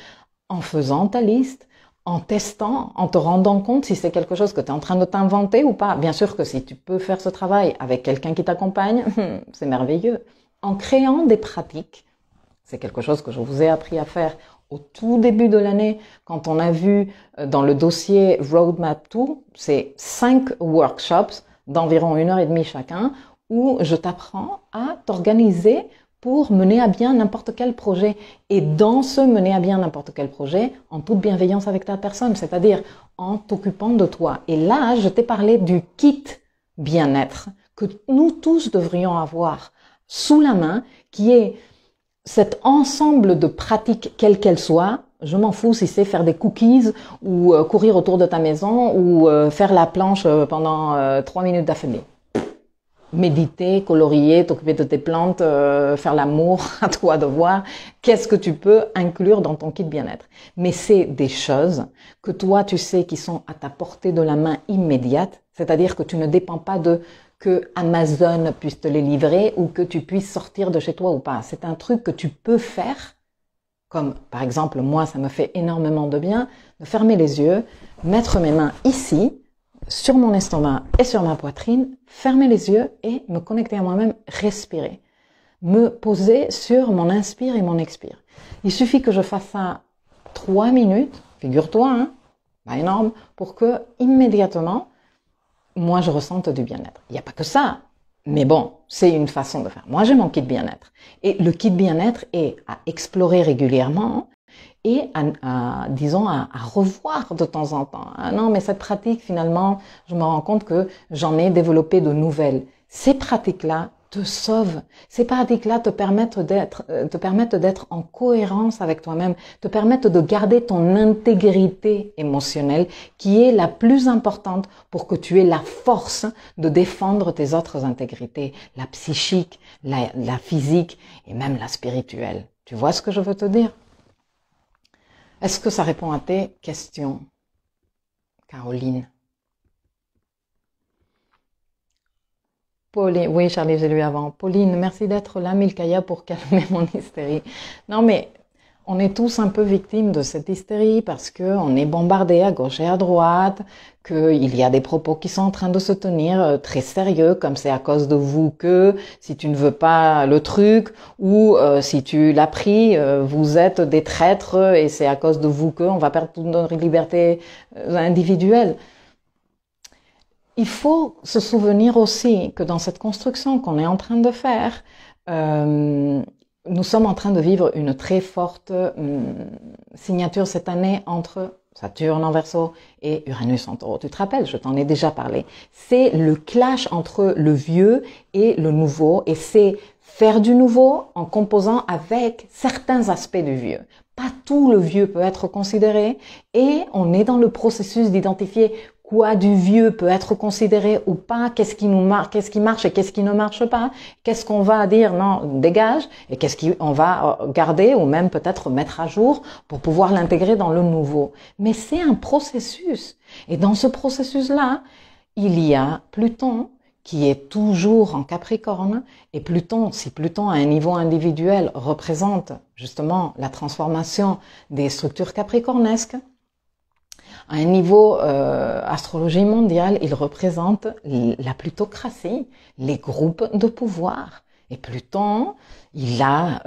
en faisant ta liste, en testant, en te rendant compte si c'est quelque chose que tu es en train de t'inventer ou pas. Bien sûr que si tu peux faire ce travail avec quelqu'un qui t'accompagne, c'est merveilleux. En créant des pratiques, c'est quelque chose que je vous ai appris à faire au tout début de l'année, quand on a vu dans le dossier Roadmap 2, c'est 5 workshops d'environ 1h30 chacun, où je t'apprends à t'organiser pour mener à bien n'importe quel projet. Et dans ce mener à bien n'importe quel projet, en toute bienveillance avec ta personne, c'est-à-dire en t'occupant de toi. Et là, je t'ai parlé du kit bien-être que nous tous devrions avoir sous la main, qui est cet ensemble de pratiques, quelles qu'elles soient, Je m'en fous si c'est faire des cookies ou courir autour de ta maison ou faire la planche pendant 3 minutes d'affilée. Méditer, colorier, t'occuper de tes plantes, faire l'amour, à toi de voir qu'est-ce que tu peux inclure dans ton kit bien-être. Mais c'est des choses que toi tu sais qui sont à ta portée de la main immédiate, c'est-à-dire que tu ne dépends pas de que Amazon puisse te les livrer ou que tu puisses sortir de chez toi ou pas. C'est un truc que tu peux faire, comme par exemple moi ça me fait énormément de bien de fermer les yeux, mettre mes mains ici, sur mon estomac et sur ma poitrine, fermer les yeux et me connecter à moi-même, respirer. Me poser sur mon inspire et mon expire. Il suffit que je fasse ça 3 minutes, figure-toi, hein, pas énorme, pour que immédiatement, moi je ressente du bien-être. Il n'y a pas que ça, mais bon, c'est une façon de faire. Moi j'ai mon kit bien-être. Et le kit bien-être est à explorer régulièrement, et disons, à revoir de temps en temps. Ah non, mais cette pratique, finalement, je me rends compte que j'en ai développé de nouvelles. Ces pratiques-là te sauvent. Ces pratiques-là te permettent d'être en cohérence avec toi-même, te permettent de garder ton intégrité émotionnelle, qui est la plus importante pour que tu aies la force de défendre tes autres intégrités, la psychique, la physique et même la spirituelle. Tu vois ce que je veux te dire? Est-ce que ça répond à tes questions, Caroline? Pauline, oui Charlie, j'ai lu avant. Pauline, merci d'être là, Milkaya, pour calmer mon hystérie. Non mais, on est tous un peu victimes de cette hystérie parce que on est bombardé à gauche et à droite, qu'il y a des propos qui sont en train de se tenir très sérieux, comme c'est à cause de vous que, si tu ne veux pas le truc, ou si tu l'as pris, vous êtes des traîtres et c'est à cause de vous que on va perdre toute notre liberté individuelle. Il faut se souvenir aussi que dans cette construction qu'on est en train de faire, nous sommes en train de vivre une très forte signature cette année entre Saturne en Verseau et Uranus en Taureau. Tu te rappelles, je t'en ai déjà parlé. C'est le clash entre le vieux et le nouveau, et c'est faire du nouveau en composant avec certains aspects du vieux. Pas tout le vieux peut être considéré, et on est dans le processus d'identifier quoi du vieux peut être considéré ou pas, qu'est-ce qui nous marche, qu'est-ce qui marche et qu'est-ce qui ne marche pas, qu'est-ce qu'on va dire non, dégage, et qu'est-ce qu'on va garder ou même peut-être mettre à jour pour pouvoir l'intégrer dans le nouveau. Mais c'est un processus. Et dans ce processus-là, il y a Pluton qui est toujours en Capricorne, et Pluton, si Pluton à un niveau individuel représente justement la transformation des structures capricornesques, à un niveau astrologie mondiale, il représente la plutocratie, les groupes de pouvoir. Et Pluton, il a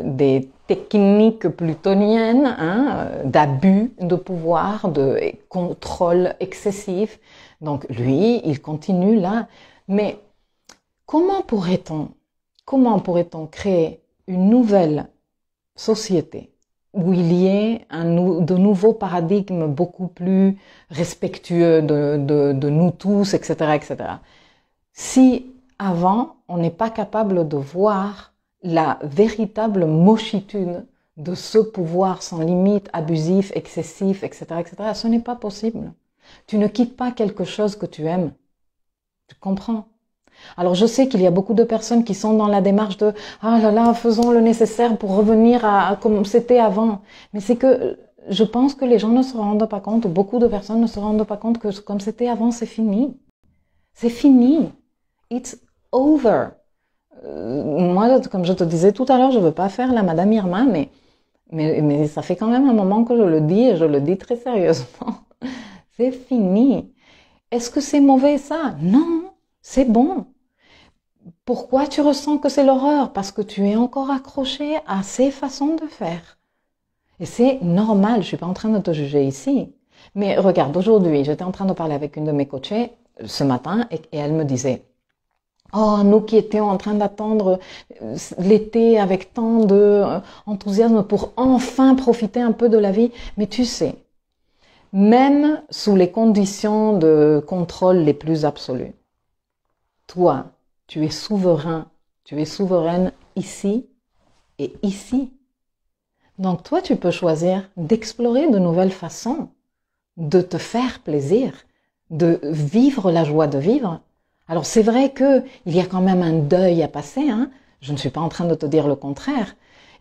des techniques plutoniennes d'abus de pouvoir, de contrôle excessif. Donc lui, il continue là. Mais comment pourrait-on créer une nouvelle société où il y ait de nouveaux paradigmes beaucoup plus respectueux de nous tous, etc., etc. Si avant, on n'est pas capable de voir la véritable mochitude de ce pouvoir sans limite, abusif, excessif, etc., etc., ce n'est pas possible. Tu ne quittes pas quelque chose que tu aimes. Tu comprends? Alors je sais qu'il y a beaucoup de personnes qui sont dans la démarche de « Ah là là, faisons le nécessaire pour revenir à comme c'était avant ». Mais c'est que je pense que les gens ne se rendent pas compte, ou beaucoup de personnes ne se rendent pas compte que comme c'était avant, c'est fini. C'est fini. It's over. Moi, comme je te disais tout à l'heure, je veux pas faire la Madame Irma, mais ça fait quand même un moment que je le dis, et je le dis très sérieusement. C'est fini. Est-ce que c'est mauvais ça? Non, c'est bon. Pourquoi tu ressens que c'est l'horreur? Parce que tu es encore accroché à ces façons de faire. Et c'est normal, je suis pas en train de te juger ici. Mais regarde, aujourd'hui, j'étais en train de parler avec une de mes coachées ce matin et elle me disait « Oh, nous qui étions en train d'attendre l'été avec tant d'enthousiasme pour enfin profiter un peu de la vie. Mais tu sais, même sous les conditions de contrôle les plus absolues, toi, tu es souverain, tu es souveraine ici et ici. Donc toi, tu peux choisir d'explorer de nouvelles façons, de te faire plaisir, de vivre la joie de vivre. Alors c'est vrai que il y a quand même un deuil à passer, hein. Je ne suis pas en train de te dire le contraire.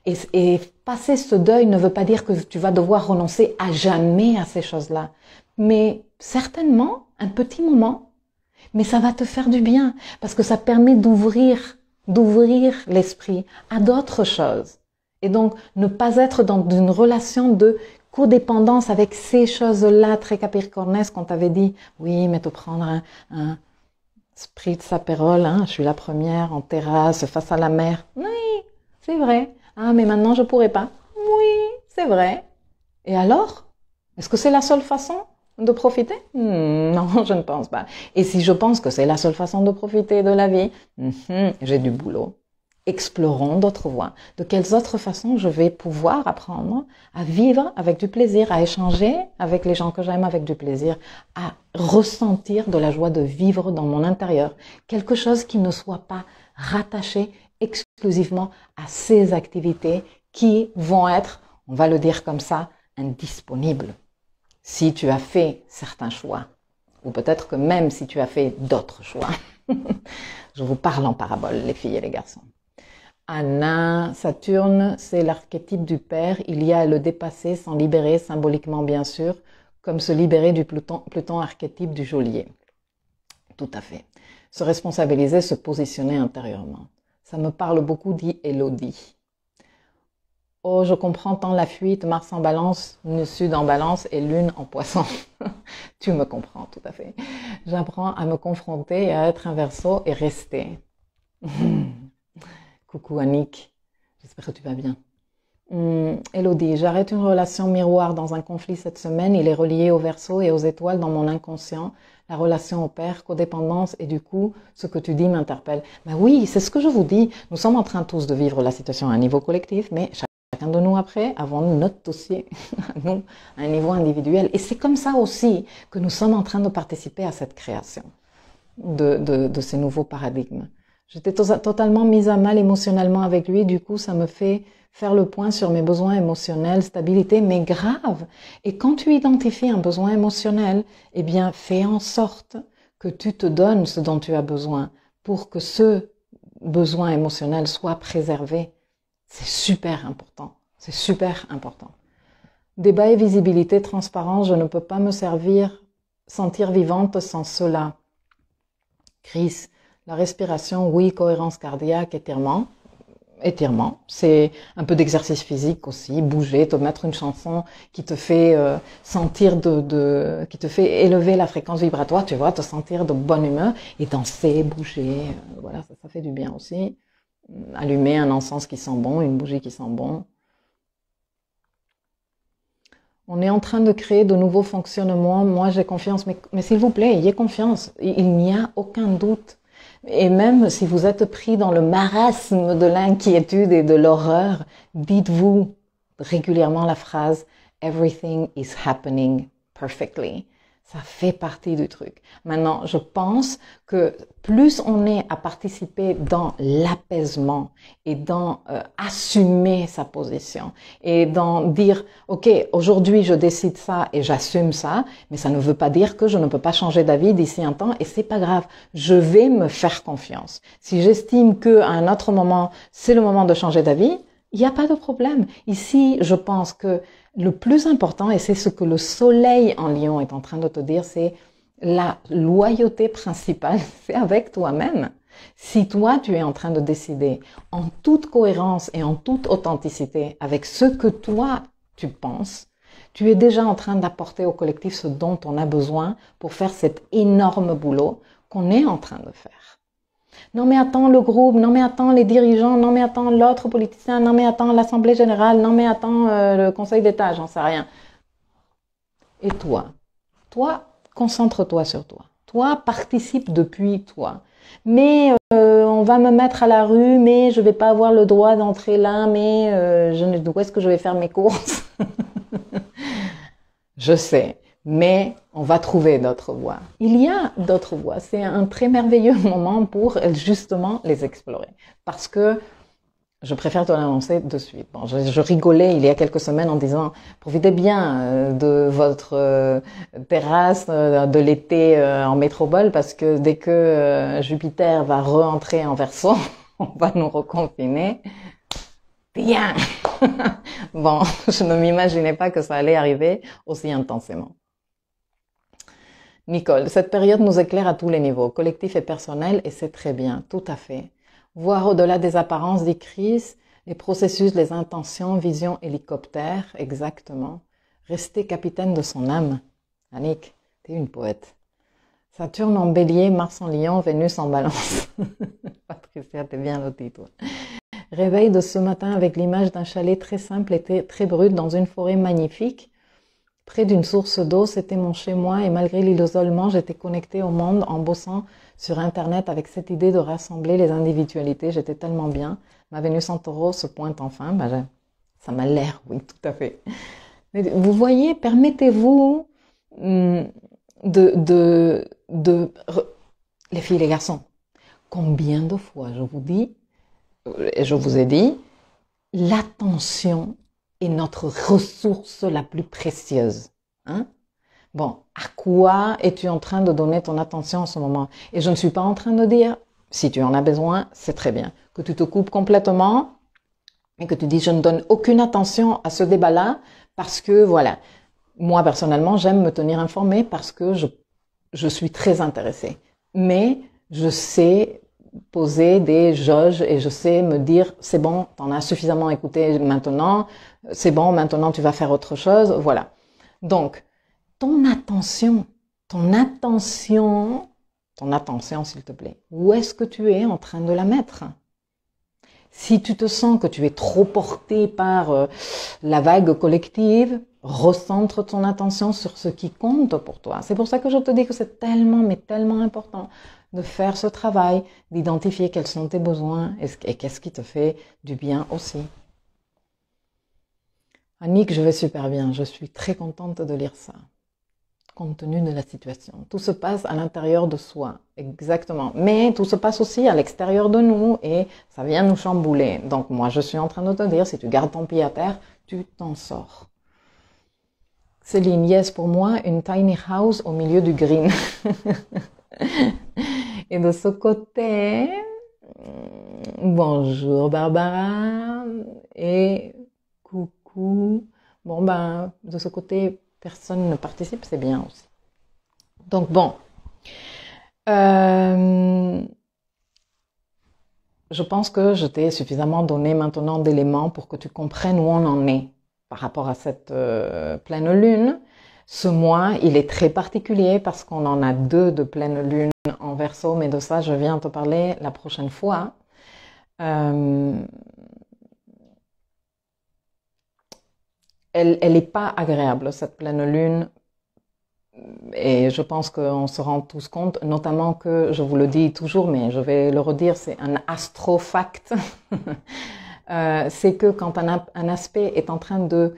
Et passer ce deuil ne veut pas dire que tu vas devoir renoncer à jamais à ces choses-là. Mais certainement, un petit moment, mais ça va te faire du bien parce que ça permet d'ouvrir l'esprit à d'autres choses. Et donc, ne pas être dans une relation de codépendance avec ces choses-là très capricornesques qu'on t'avait dit. Oui, mais te prendre un spritz apérol, hein, je suis la première en terrasse face à la mer. Oui, c'est vrai. Ah, mais maintenant je pourrais pas. Oui, c'est vrai. Et alors? Est-ce que c'est la seule façon de profiter? Non, je ne pense pas. Et si je pense que c'est la seule façon de profiter de la vie, j'ai du boulot. Explorons d'autres voies. De quelles autres façons je vais pouvoir apprendre à vivre avec du plaisir, à échanger avec les gens que j'aime avec du plaisir, à ressentir de la joie de vivre dans mon intérieur. Quelque chose qui ne soit pas rattaché exclusivement à ces activités qui vont être, on va le dire comme ça, indisponibles. Si tu as fait certains choix, ou peut-être que même si tu as fait d'autres choix. Je vous parle en parabole, les filles et les garçons. Anna, Saturne, c'est l'archétype du père. Il y a à le dépasser, s'en libérer, symboliquement bien sûr, comme se libérer du Pluton archétype du geôlier. Tout à fait. Se responsabiliser, se positionner intérieurement. Ça me parle beaucoup, dit Elodie. Oh, je comprends tant la fuite, Mars en balance, Sud en balance et Lune en poisson. Tu me comprends, tout à fait. J'apprends à me confronter et à être un Verseau et rester. Coucou Annick, j'espère que tu vas bien. Elodie, j'arrête une relation miroir dans un conflit cette semaine. Il est relié au Verseau et aux étoiles dans mon inconscient. La relation au père, codépendance et du coup, ce que tu dis m'interpelle. Ben oui, c'est ce que je vous dis. Nous sommes en train tous de vivre la situation à un niveau collectif, mais chacun de nous après avons notre dossier, nous, à un niveau individuel. Et c'est comme ça aussi que nous sommes en train de participer à cette création de ces nouveaux paradigmes. J'étais totalement mise à mal émotionnellement avec lui, du coup ça me fait faire le point sur mes besoins émotionnels, stabilité, mais grave. Et quand tu identifies un besoin émotionnel, eh bien fais en sorte que tu te donnes ce dont tu as besoin pour que ce besoin émotionnel soit préservé. C'est super important, c'est super important. Débat et visibilité, transparence, je ne peux pas me sentir vivante sans cela. Chris, la respiration, oui, cohérence cardiaque, étirement, c'est un peu d'exercice physique aussi, bouger, te mettre une chanson qui te fait sentir qui te fait élever la fréquence vibratoire, tu vois, te sentir de bonne humeur et danser, bouger, voilà, ça fait du bien aussi. Allumer un encens qui sent bon, une bougie qui sent bon. On est en train de créer de nouveaux fonctionnements, moi j'ai confiance, mais s'il vous plaît, ayez confiance, il n'y a aucun doute. Et même si vous êtes pris dans le marasme de l'inquiétude et de l'horreur, dites-vous régulièrement la phrase « Everything is happening perfectly ». Ça fait partie du truc. Maintenant, je pense que plus on est à participer dans l'apaisement et dans assumer sa position et dans dire « Ok, aujourd'hui je décide ça et j'assume ça, mais ça ne veut pas dire que je ne peux pas changer d'avis d'ici un temps et c'est pas grave. Je vais me faire confiance. Si j'estime qu'à un autre moment, c'est le moment de changer d'avis, il n'y a pas de problème. Ici, je pense que le plus important, et c'est ce que le soleil en Lion est en train de te dire, c'est la loyauté principale, c'est avec toi-même. Si toi, tu es en train de décider en toute cohérence et en toute authenticité avec ce que toi, tu penses, tu es déjà en train d'apporter au collectif ce dont on a besoin pour faire cet énorme boulot qu'on est en train de faire. Non mais attends le groupe, non mais attends les dirigeants, non mais attends l'autre politicien, non mais attends l'Assemblée générale, non mais attends le Conseil d'État, j'en sais rien. Et toi, concentre-toi sur toi. Toi, participe depuis toi. Mais on va me mettre à la rue, mais je vais pas avoir le droit d'entrer là, mais où est-ce que je vais faire mes courses? Je sais. Mais on va trouver d'autres voies. Il y a d'autres voies. C'est un très merveilleux moment pour justement les explorer. Parce que Je préfère te l'annoncer de suite. Bon, je rigolais il y a quelques semaines en disant, profitez bien de votre terrasse de l'été en métropole parce que dès que Jupiter va re-entrer en Verseau, on va nous reconfiner. Bien. Bon, je ne m'imaginais pas que ça allait arriver aussi intensément. Nicole, cette période nous éclaire à tous les niveaux, collectif et personnel, et c'est très bien, tout à fait. Voir au-delà des apparences, dit Chris, les processus, les intentions, vision hélicoptère, exactement. Rester capitaine de son âme. Annick, t'es une poète. Saturne en bélier, Mars en lion, Vénus en balance. Patricia, t'es bien lotie, toi. Réveil de ce matin avec l'image d'un chalet très simple et très brut dans une forêt magnifique. Près d'une source d'eau, c'était mon chez-moi et malgré l'isolement, j'étais connectée au monde en bossant sur Internet avec cette idée de rassembler les individualités. J'étais tellement bien. Ma Vénus en taureau se pointe enfin. Ça m'a l'air, oui, tout à fait. Mais vous voyez, permettez-vous les filles et les garçons, combien de fois je vous dis, et je vous ai dit, l'attention est notre ressource la plus précieuse. Hein? Bon, à quoi es-tu en train de donner ton attention en ce moment? Et je ne suis pas en train de dire, si tu en as besoin, c'est très bien. Que tu te coupes complètement et que tu dis, je ne donne aucune attention à ce débat-là parce que, voilà, moi personnellement, j'aime me tenir informée parce que je suis très intéressée. Mais je sais poser des jauges et je sais me dire, c'est bon, t'en as suffisamment écouté maintenant, c'est bon, maintenant tu vas faire autre chose, voilà. Donc, ton attention, s'il te plaît, où est-ce que tu es en train de la mettre? Si tu te sens que tu es trop porté par la vague collective, recentre ton attention sur ce qui compte pour toi. C'est pour ça que je te dis que c'est tellement, mais tellement important de faire ce travail, d'identifier quels sont tes besoins et qu'est-ce qui te fait du bien aussi. Annick, je vais super bien. Je suis très contente de lire ça, compte tenu de la situation. Tout se passe à l'intérieur de soi, exactement. Mais tout se passe aussi à l'extérieur de nous et ça vient nous chambouler. Donc moi, je suis en train de te dire, si tu gardes ton pied à terre, tu t'en sors. Céline, yes, pour moi, une tiny house au milieu du green. Et de ce côté, bonjour Barbara et coucou. Bon ben, de ce côté, personne ne participe, c'est bien aussi. Donc bon, je pense que je t'ai suffisamment donné maintenant d'éléments pour que tu comprennes où on en est par rapport à cette pleine lune. Ce mois, il est très particulier parce qu'on en a 2 de pleine lune en Verseau, mais de ça, je viens te parler la prochaine fois. Elle n'est pas agréable, cette pleine lune, et je pense qu'on se rend tous compte, notamment que, je vous le dis toujours, mais je vais le redire, c'est un astrofact. C'est que quand un aspect est en train de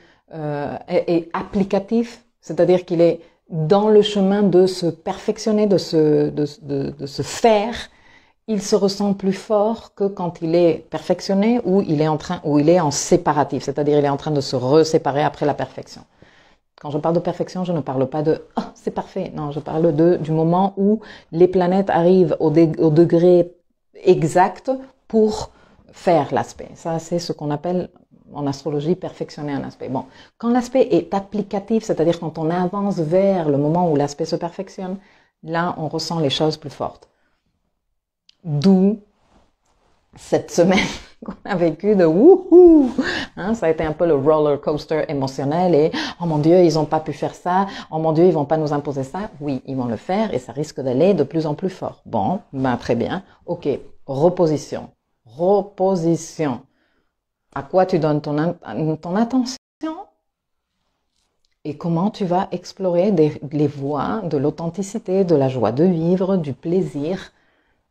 est applicatif, c'est-à-dire qu'il est dans le chemin de se perfectionner, de se faire, il se ressent plus fort que quand il est perfectionné ou il est en séparatif, c'est-à-dire il est en train de se reséparer après la perfection. Quand je parle de perfection, je ne parle pas de « oh, c'est parfait ». Non, je parle du moment où les planètes arrivent au degré exact pour faire l'aspect. Ça, c'est ce qu'on appelle en astrologie perfectionner un aspect. Bon, quand l'aspect est applicatif, c'est-à-dire quand on avance vers le moment où l'aspect se perfectionne, là, on ressent les choses plus fortes. D'où cette semaine qu'on a vécue de wouhou, hein, ça a été un peu le roller coaster émotionnel et oh mon Dieu, ils n'ont pas pu faire ça, oh mon Dieu, ils vont pas nous imposer ça. Oui, ils vont le faire et ça risque d'aller de plus en plus fort. Bon, ben très bien. Ok, reposition. À quoi tu donnes ton attention et comment tu vas explorer les voies de l'authenticité, de la joie de vivre, du plaisir.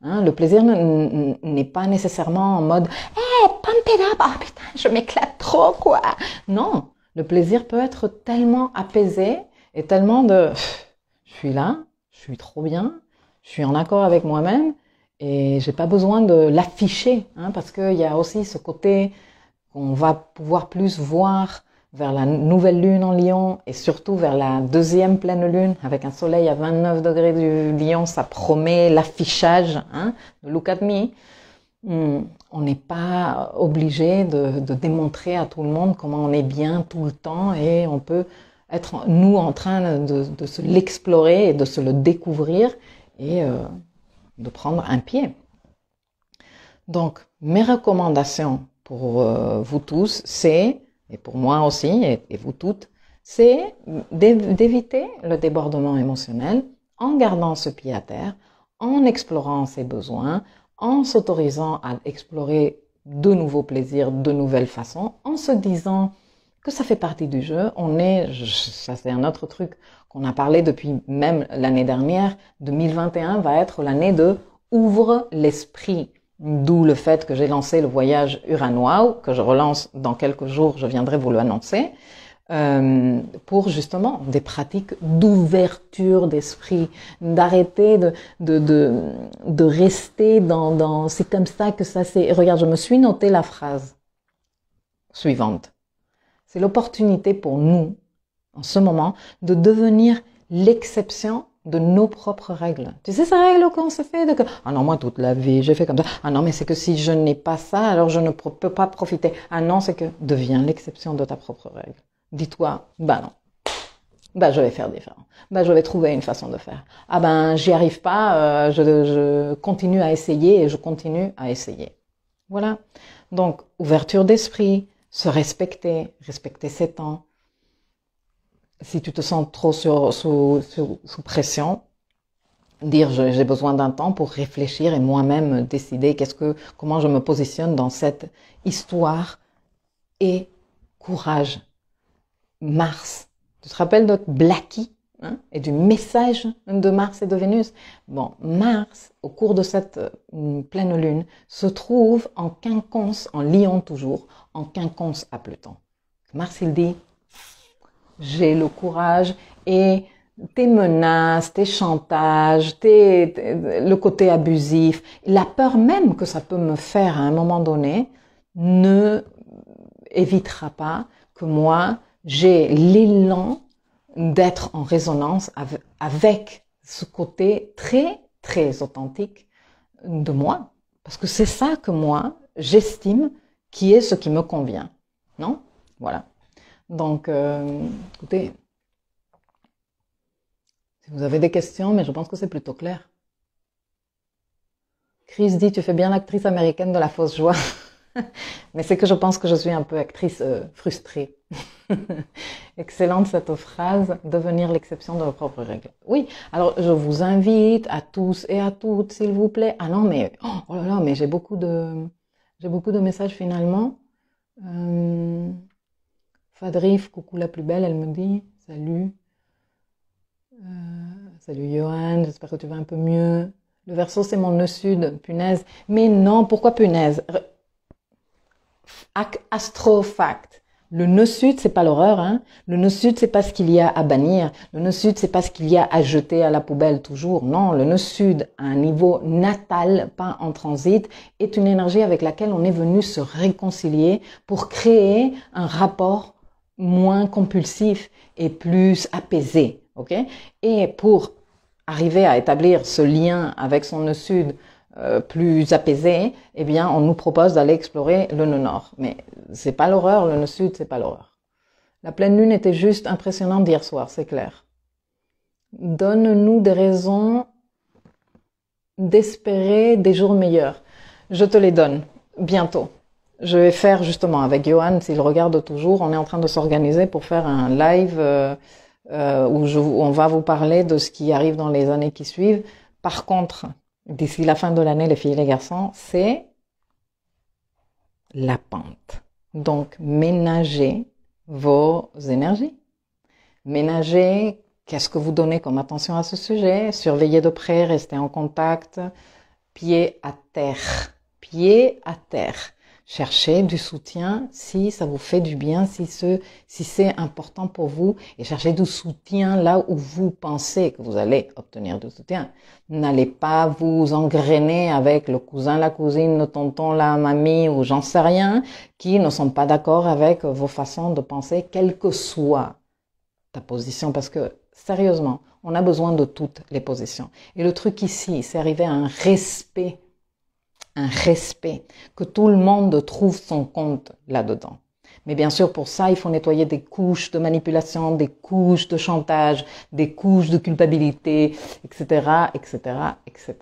Hein, le plaisir n'est pas nécessairement en mode « Hey, pump it up, oh putain, je m'éclate trop, quoi !» Non, le plaisir peut être tellement apaisé et tellement de « Je suis là, je suis trop bien, je suis en accord avec moi-même Et j'ai pas besoin de l'afficher, hein, parce qu'il y a aussi ce côté qu'on va pouvoir plus voir vers la nouvelle lune en Lion et surtout vers la deuxième pleine lune avec un soleil à 29 degrés du Lion, ça promet l'affichage, hein, de look at me. On n'est pas obligé de démontrer à tout le monde comment on est bien tout le temps et on peut être, nous, en train de se l'explorer et de se le découvrir et de prendre un pied. Donc, mes recommandations pour vous tous, c'est, et pour moi aussi, et vous toutes, c'est d'éviter le débordement émotionnel en gardant ce pied à terre, en explorant ses besoins, en s'autorisant à explorer de nouveaux plaisirs, de nouvelles façons, en se disant que ça fait partie du jeu. Ça c'est un autre truc qu'on a parlé depuis même l'année dernière, 2021 va être l'année de ouvre l'esprit. D'où le fait que j'ai lancé le voyage Uranwau, que je relance dans quelques jours, je viendrai vous l'annoncer, pour justement des pratiques d'ouverture d'esprit, d'arrêter de rester dans c'est comme ça que ça c'est. Regarde, je me suis noté la phrase suivante. C'est l'opportunité pour nous, en ce moment, de devenir l'exception de nos propres règles. Tu sais, ces règles qu'on se fait de que, ah non, moi, toute la vie, j'ai fait comme ça. Ah non, mais c'est que si je n'ai pas ça, alors je ne peux pas profiter. Ah non, c'est que deviens l'exception de ta propre règle. Dis-toi, bah non. Bah, je vais faire différent. Bah, je vais trouver une façon de faire. Ah ben, j'y arrive pas, je continue à essayer et je continue à essayer. Voilà. Donc, ouverture d'esprit, se respecter, respecter ses temps. Si tu te sens trop sous pression, dire j'ai besoin d'un temps pour réfléchir et moi-même décider comment je me positionne dans cette histoire et courage. Mars. Tu te rappelles de Blackie, hein, et du message de Mars et de Vénus? Bon, Mars, au cours de cette pleine lune, se trouve en quinconce, en Lion toujours, en quinconce à Pluton. Mars, il dit, j'ai le courage et tes menaces, tes chantages, le côté abusif, la peur même que ça peut me faire à un moment donné, ne évitera pas que moi, j'ai l'élan d'être en résonance avec ce côté très, très authentique de moi. Parce que c'est ça que moi, j'estime qui est ce qui me convient. Non? Voilà. Donc, écoutez, si vous avez des questions, mais je pense que c'est plutôt clair. Chris dit, tu fais bien l'actrice américaine de la fausse joie. Mais c'est que je pense que je suis un peu actrice frustrée. Excellente cette phrase, devenir l'exception de vos propres règles. Oui, alors je vous invite à tous et à toutes, s'il vous plaît. Ah non, mais oh là là, mais j'ai beaucoup de messages finalement. Fadrif, coucou la plus belle, elle me dit salut. Salut Johan, j'espère que tu vas un peu mieux. Le Verseau, c'est mon nœud sud, punaise. Mais non, pourquoi punaise? Astrofact. Le nœud sud, c'est pas l'horreur, hein. Le nœud sud, c'est pas ce qu'il y a à bannir. Le nœud sud, c'est pas ce qu'il y a à jeter à la poubelle toujours. Non, le nœud sud, à un niveau natal, pas en transit, est une énergie avec laquelle on est venu se réconcilier pour créer un rapport moins compulsif et plus apaisé, ok? Et pour arriver à établir ce lien avec son nœud sud plus apaisé, eh bien, on nous propose d'aller explorer le nœud nord. Mais c'est pas l'horreur, le nœud sud, c'est pas l'horreur. La pleine lune était juste impressionnante d'hier soir, c'est clair. Donne-nous des raisons d'espérer des jours meilleurs. Je te les donne, bientôt. Je vais faire justement avec Johan, s'il regarde toujours, on est en train de s'organiser pour faire un live où on va vous parler de ce qui arrive dans les années qui suivent. Par contre, d'ici la fin de l'année, les filles et les garçons, c'est la pente. Donc, ménagez vos énergies. Ménagez, qu'est-ce que vous donnez comme attention à ce sujet? Surveillez de près, restez en contact. Pied à terre. Pied à terre. Cherchez du soutien si ça vous fait du bien, si c'est important pour vous, et cherchez du soutien là où vous pensez que vous allez obtenir du soutien. N'allez pas vous engrainer avec le cousin, la cousine, le tonton, la mamie ou j'en sais rien, qui ne sont pas d'accord avec vos façons de penser, quelle que soit ta position, parce que sérieusement, on a besoin de toutes les positions. Et le truc ici, c'est arriver à un respect, que tout le monde trouve son compte là-dedans. Mais bien sûr, pour ça, il faut nettoyer des couches de manipulation, des couches de chantage, des couches de culpabilité, etc., etc., etc.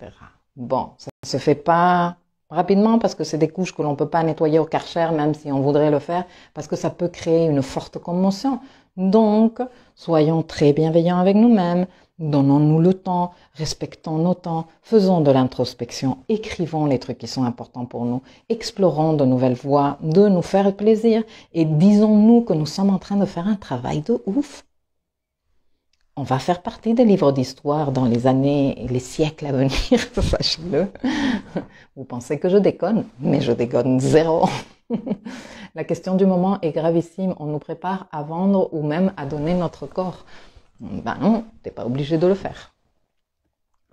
Bon, ça ne se fait pas rapidement parce que c'est des couches que l'on ne peut pas nettoyer au Karcher, même si on voudrait le faire, parce que ça peut créer une forte commotion. Donc, soyons très bienveillants avec nous-mêmes, donnons-nous le temps, respectons nos temps, faisons de l'introspection, écrivons les trucs qui sont importants pour nous, explorons de nouvelles voies, de nous faire plaisir et disons-nous que nous sommes en train de faire un travail de ouf. On va faire partie des livres d'histoire dans les années et les siècles à venir, sachez-le. Vous pensez que je déconne, mais je déconne zéro. La question du moment est gravissime. On nous prépare à vendre ou même à donner notre corps. Ben non, t'es pas obligé de le faire.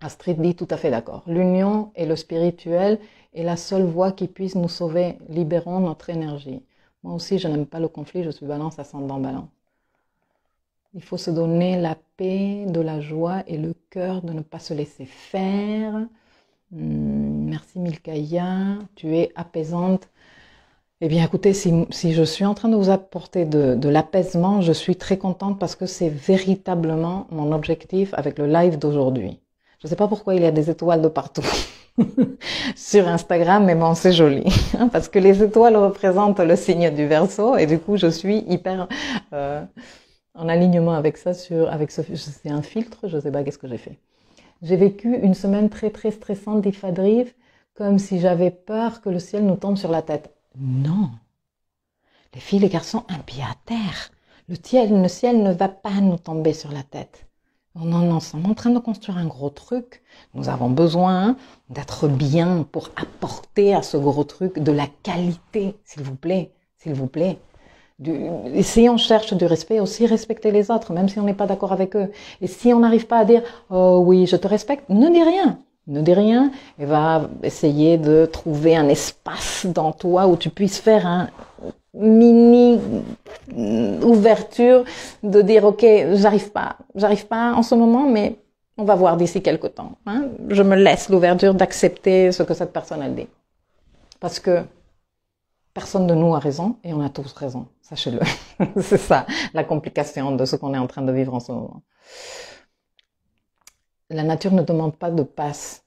Astrid dit tout à fait d'accord. L'union et le spirituel est la seule voie qui puisse nous sauver. Libérons notre énergie. Moi aussi, je n'aime pas le conflit. Je suis balance ascendant balance. Il faut se donner la paix, de la joie et le cœur de ne pas se laisser faire. Merci Milkaya, tu es apaisante. Eh bien écoutez, si je suis en train de vous apporter de l'apaisement, je suis très contente parce que c'est véritablement mon objectif avec le live d'aujourd'hui. Je ne sais pas pourquoi il y a des étoiles de partout sur Instagram, mais bon, c'est joli. Parce que les étoiles représentent le signe du Verseau et du coup, je suis hyper... en alignement avec ça, avec ce, c'est un filtre, je sais pas qu'est-ce que j'ai fait. J'ai vécu une semaine très très stressante d'Ifadrive, comme si j'avais peur que le ciel nous tombe sur la tête. Non, les filles, les garçons, un pied à terre. Le ciel ne va pas nous tomber sur la tête. Non, nous sommes en train de construire un gros truc. Nous avons besoin d'être bien pour apporter à ce gros truc de la qualité, s'il vous plaît, s'il vous plaît. Et si on cherche du respect, aussi respecter les autres, même si on n'est pas d'accord avec eux. Et si on n'arrive pas à dire « Oh oui, je te respecte », ne dis rien. Ne dis rien et va essayer de trouver un espace dans toi où tu puisses faire un mini ouverture de dire « Ok, j'arrive pas en ce moment, mais on va voir d'ici quelque temps. Hein. Je me laisse l'ouverture d'accepter ce que cette personne a dit. » Parce que personne de nous a raison et on a tous raison, sachez-le. C'est ça, la complication de ce qu'on est en train de vivre en ce moment. La nature ne demande pas de passe.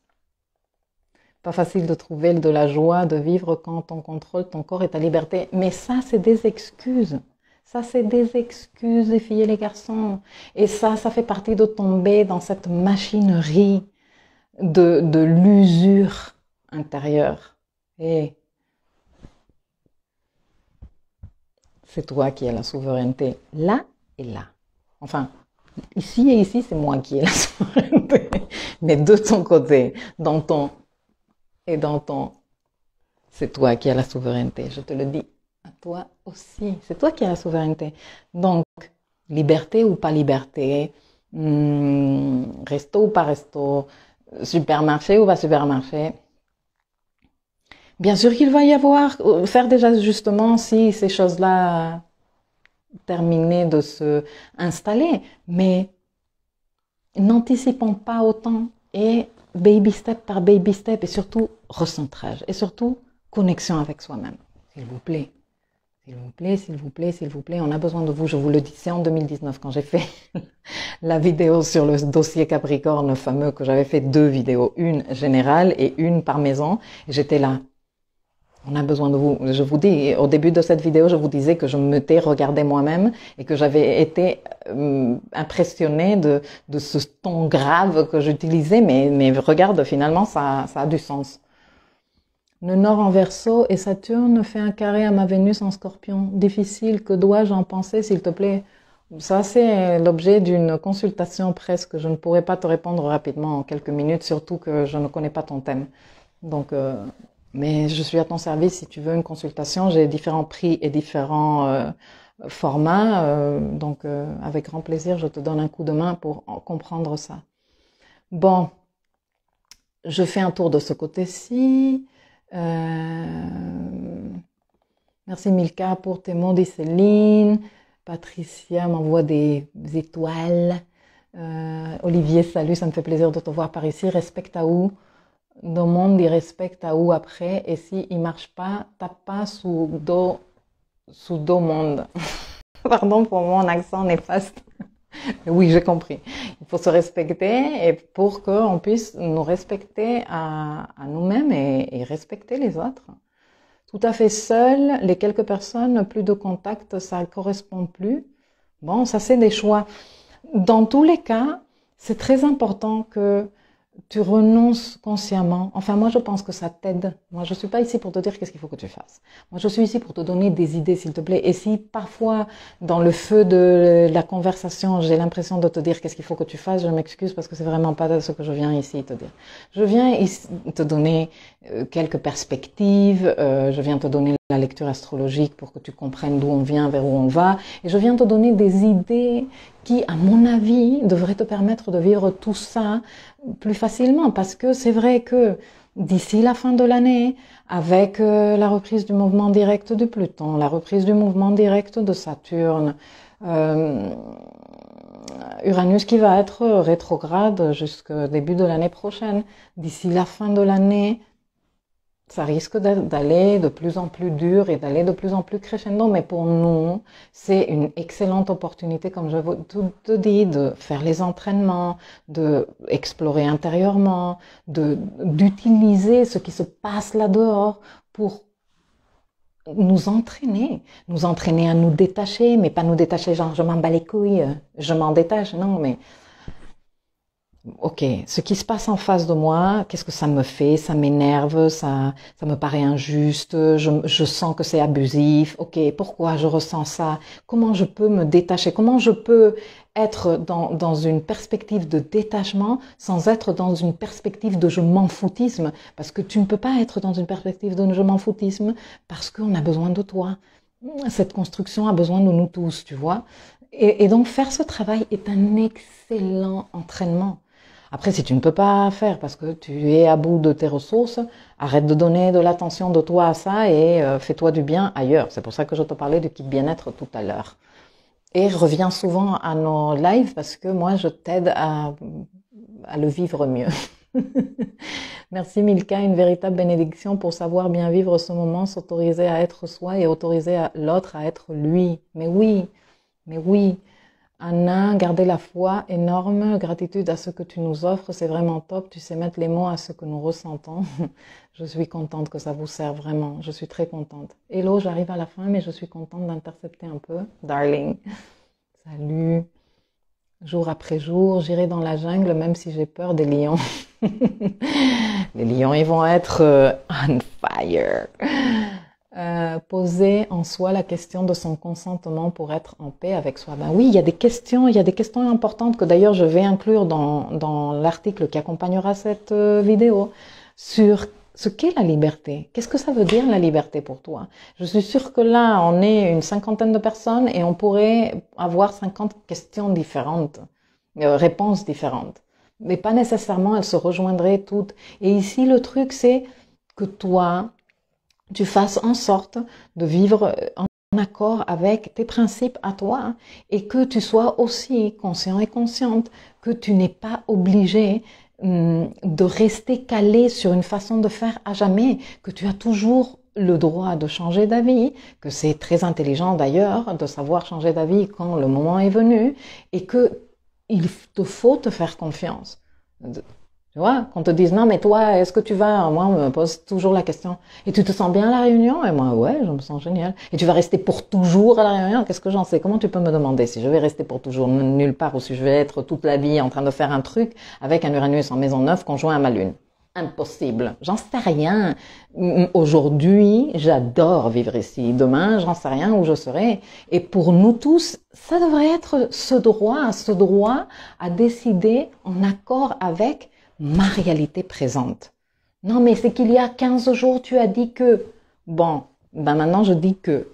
Pas facile de trouver de la joie de vivre quand on contrôle ton corps et ta liberté. Mais ça, c'est des excuses. Ça, c'est des excuses, les filles et les garçons. Et ça fait partie de tomber dans cette machinerie de l'usure intérieure. Et c'est toi qui as la souveraineté là et là. Enfin, ici et ici, c'est moi qui ai la souveraineté. Mais de ton côté, dans ton, c'est toi qui as la souveraineté. Je te le dis à toi aussi. C'est toi qui as la souveraineté. Donc, liberté ou pas liberté, resto ou pas resto, supermarché ou pas supermarché. Bien sûr qu'il va y avoir, faire des ajustements si ces choses-là terminaient de se installer, mais n'anticipons pas autant et baby step par baby step et surtout recentrage et surtout connexion avec soi-même. S'il vous plaît, s'il vous plaît, s'il vous plaît, s'il vous plaît, on a besoin de vous, je vous le dis, c'est en 2019 quand j'ai fait la vidéo sur le dossier Capricorne fameux que j'avais fait 2 vidéos, une générale et une par maison, et j'étais là. On a besoin de vous. Je vous dis, au début de cette vidéo, je vous disais que je m'étais regardée moi-même et que j'avais été impressionnée de ce ton grave que j'utilisais, mais regarde, finalement, ça a du sens. Le Nord en Verseau et Saturne fait un carré à ma Vénus en Scorpion. Difficile, que dois-je en penser, s'il te plaît? Ça, c'est l'objet d'une consultation presque. Je ne pourrais pas te répondre rapidement en quelques minutes, surtout que je ne connais pas ton thème. Donc, Mais je suis à ton service si tu veux une consultation. J'ai différents prix et différents formats. Donc, avec grand plaisir, je te donne un coup de main pour comprendre ça. Bon, je fais un tour de ce côté-ci. Merci Milka pour tes mots, dit Céline. Patricia m'envoie des étoiles. Olivier, salut, ça me fait plaisir de te voir par ici. Respecte à où? Dans le monde, il respecte à où après. Et si il marche pas, tape pas sous do monde. Pardon pour mon accent néfaste. Oui, j'ai compris. Il faut se respecter et pour qu'on puisse nous respecter à nous-mêmes et respecter les autres. Tout à fait seul, les quelques personnes, plus de contact, ça ne correspond plus. Bon, ça c'est des choix. Dans tous les cas, c'est très important que tu renonces consciemment. Enfin, moi, je pense que ça t'aide. Moi, je suis pas ici pour te dire qu'est-ce qu'il faut que tu fasses. Moi, je suis ici pour te donner des idées, s'il te plaît. Et si parfois, dans le feu de la conversation, j'ai l'impression de te dire qu'est-ce qu'il faut que tu fasses, je m'excuse parce que c'est vraiment pas ce que je viens ici te dire. Je viens ici te donner quelques perspectives. Je viens te donner la lecture astrologique pour que tu comprennes d'où on vient, vers où on va. Et je viens te donner des idées qui, à mon avis, devraient te permettre de vivre tout ça plus facilement. Parce que c'est vrai que d'ici la fin de l'année, avec la reprise du mouvement direct de Pluton, la reprise du mouvement direct de Saturne, Uranus qui va être rétrograde jusqu'au début de l'année prochaine, d'ici la fin de l'année, ça risque d'aller de plus en plus dur et d'aller de plus en plus crescendo. Mais pour nous, c'est une excellente opportunité, comme je te dis, de faire les entraînements, de explorer intérieurement, d'utiliser ce qui se passe là-dehors pour nous entraîner à nous détacher, mais pas nous détacher genre je m'en bats les couilles, je m'en détache, non, mais ok, ce qui se passe en face de moi, qu'est-ce que ça me fait? Ça m'énerve, ça me paraît injuste, je sens que c'est abusif. Ok, pourquoi je ressens ça? Comment je peux me détacher? Comment je peux être dans une perspective de détachement sans être dans une perspective de je m'en foutisme? Parce que tu ne peux pas être dans une perspective de je m'en foutisme parce qu'on a besoin de toi. Cette construction a besoin de nous tous, tu vois. Et donc faire ce travail est un excellent entraînement. Après, si tu ne peux pas faire parce que tu es à bout de tes ressources, arrête de donner de l'attention de toi à ça et fais-toi du bien ailleurs. C'est pour ça que je te parlais du kit bien-être tout à l'heure. Et reviens souvent à nos lives parce que moi, je t'aide à le vivre mieux. Merci Milka, une véritable bénédiction pour savoir bien vivre ce moment, s'autoriser à être soi et autoriser l'autre à être lui. Mais oui. Anna, garder la foi, énorme, gratitude à ce que tu nous offres, c'est vraiment top, tu sais mettre les mots à ce que nous ressentons. Je suis contente que ça vous serve vraiment, je suis très contente. Hello, j'arrive à la fin, mais je suis contente d'intercepter un peu. Darling, salut. Jour après jour, j'irai dans la jungle même si j'ai peur des lions. Les lions, ils vont être on fire. Poser en soi la question de son consentement pour être en paix avec soi. Ben oui, il y a des questions importantes que d'ailleurs je vais inclure dans l'article qui accompagnera cette vidéo sur ce qu'est la liberté. Qu'est-ce que ça veut dire la liberté pour toi? Je suis sûre que là, on est une 50aine de personnes et on pourrait avoir 50 questions différentes, réponses différentes. Mais pas nécessairement, elles se rejoindraient toutes. Et ici, le truc, c'est que toi, tu fasses en sorte de vivre en accord avec tes principes à toi et que tu sois aussi conscient et consciente que tu n'es pas obligé de rester calé sur une façon de faire à jamais, que tu as toujours le droit de changer d'avis, que c'est très intelligent d'ailleurs de savoir changer d'avis quand le moment est venu et que il te faut te faire confiance. Tu vois, qu'on te dise, non, mais toi, est-ce que tu vas, moi, on me pose toujours la question, et tu te sens bien à la réunion? Et moi, ouais, je me sens génial. Et tu vas rester pour toujours à la réunion? Qu'est-ce que j'en sais? Comment tu peux me demander si je vais rester pour toujours nulle part ou si je vais être toute la vie en train de faire un truc avec un Uranus en maison 9 conjoint à ma lune? Impossible. J'en sais rien. Aujourd'hui, j'adore vivre ici. Demain, j'en sais rien où je serai. Et pour nous tous, ça devrait être ce droit à décider en accord avec ma réalité présente. Non, mais c'est qu'il y a 15 jours, tu as dit que. Bon, ben maintenant je dis que.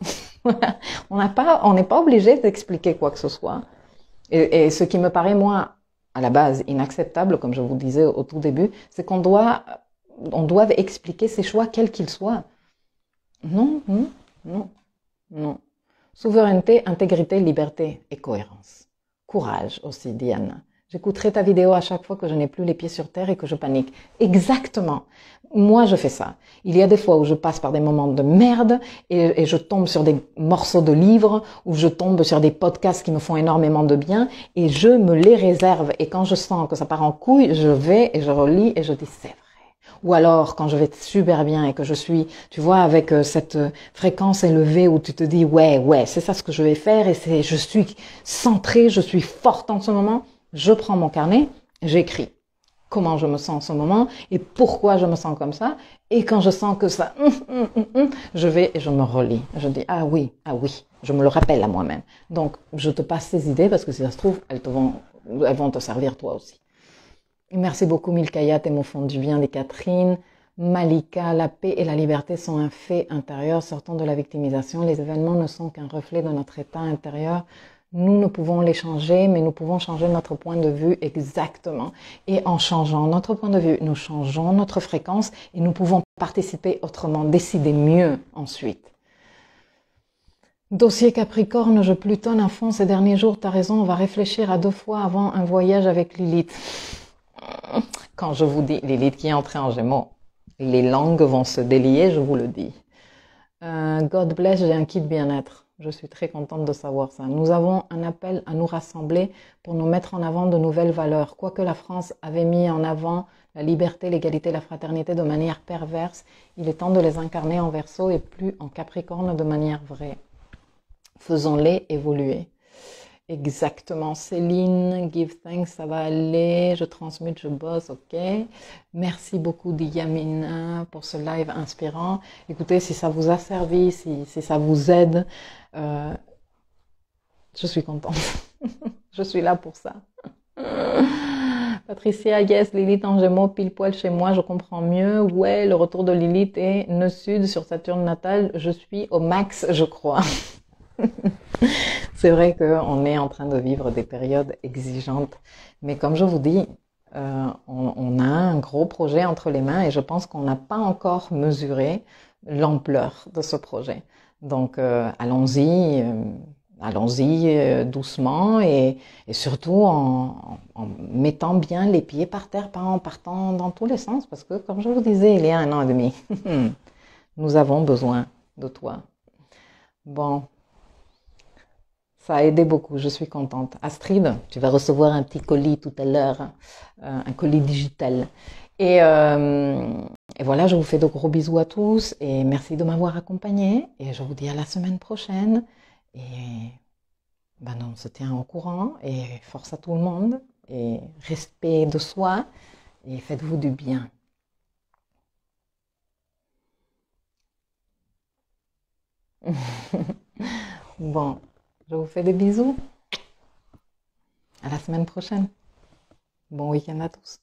On n'est pas obligé d'expliquer quoi que ce soit. Et ce qui me paraît, moi, à la base, inacceptable, comme je vous disais au tout début, c'est on doit expliquer ses choix, quels qu'ils soient. Non, non, non, non. Souveraineté, intégrité, liberté et cohérence. Courage aussi, Diane. J'écouterai ta vidéo à chaque fois que je n'ai plus les pieds sur terre et que je panique. Exactement. Moi, je fais ça. Il y a des fois où je passe par des moments de merde et je tombe sur des morceaux de livres ou je tombe sur des podcasts qui me font énormément de bien et je me les réserve. Et quand je sens que ça part en couille, je vais et je relis et je dis c'est vrai. Ou alors, quand je vais super bien et que je suis, tu vois, avec cette fréquence élevée où tu te dis, ouais, c'est ça ce que je vais faire et je suis centrée, je suis forte en ce moment, je prends mon carnet, j'écris comment je me sens en ce moment et pourquoi je me sens comme ça. Et quand je sens que ça, je vais et je me relis. Je dis, ah oui, je me le rappelle à moi-même. Donc, je te passe ces idées parce que si ça se trouve, elles vont te servir toi aussi. Merci beaucoup Milkaya, t'es mon fond du bien des Catherine. Malika, la paix et la liberté sont un fait intérieur. Sortons de la victimisation. Les événements ne sont qu'un reflet de notre état intérieur. Nous ne pouvons les changer, mais nous pouvons changer notre point de vue exactement. Et en changeant notre point de vue, nous changeons notre fréquence et nous pouvons participer autrement, décider mieux ensuite. Dossier Capricorne, je plutonne à fond ces derniers jours. T'as raison, on va réfléchir à 2 fois avant un voyage avec Lilith. Quand je vous dis Lilith qui est entrée en Gémeaux, les langues vont se délier, je vous le dis. God bless, j'ai un kit bien-être. Je suis très contente de savoir ça. Nous avons un appel à nous rassembler pour nous mettre en avant de nouvelles valeurs. Quoique la France avait mis en avant la liberté, l'égalité, la fraternité de manière perverse, il est temps de les incarner en Verseau et plus en Capricorne de manière vraie. Faisons-les évoluer. Exactement. Céline, give thanks, ça va aller. Je transmute, je bosse, ok. Merci beaucoup Diyamina pour ce live inspirant. Écoutez, si ça vous a servi, si ça vous aide, je suis contente. Je suis là pour ça. Patricia, yes, Lilith en Gémeaux, pile poil chez moi, je comprends mieux. Ouais, le retour de Lilith est nœud sud sur Saturne natale. Je suis au max, je crois. C'est vrai qu'on est en train de vivre des périodes exigeantes, mais comme je vous dis, on a un gros projet entre les mains et je pense qu'on n'a pas encore mesuré l'ampleur de ce projet. Donc allons-y doucement et surtout en mettant bien les pieds par terre, pas en partant dans tous les sens, parce que comme je vous disais il y a 1 an et demi, nous avons besoin de toi. Bon. Ça a aidé beaucoup, je suis contente. Astrid, tu vas recevoir un petit colis tout à l'heure, un colis digital. Et voilà, je vous fais de gros bisous à tous et merci de m'avoir accompagné. Et je vous dis à la semaine prochaine. Et on se tient au courant et force à tout le monde. Et respect de soi et faites-vous du bien. Bon. Je vous fais des bisous. À la semaine prochaine. Bon week-end à tous.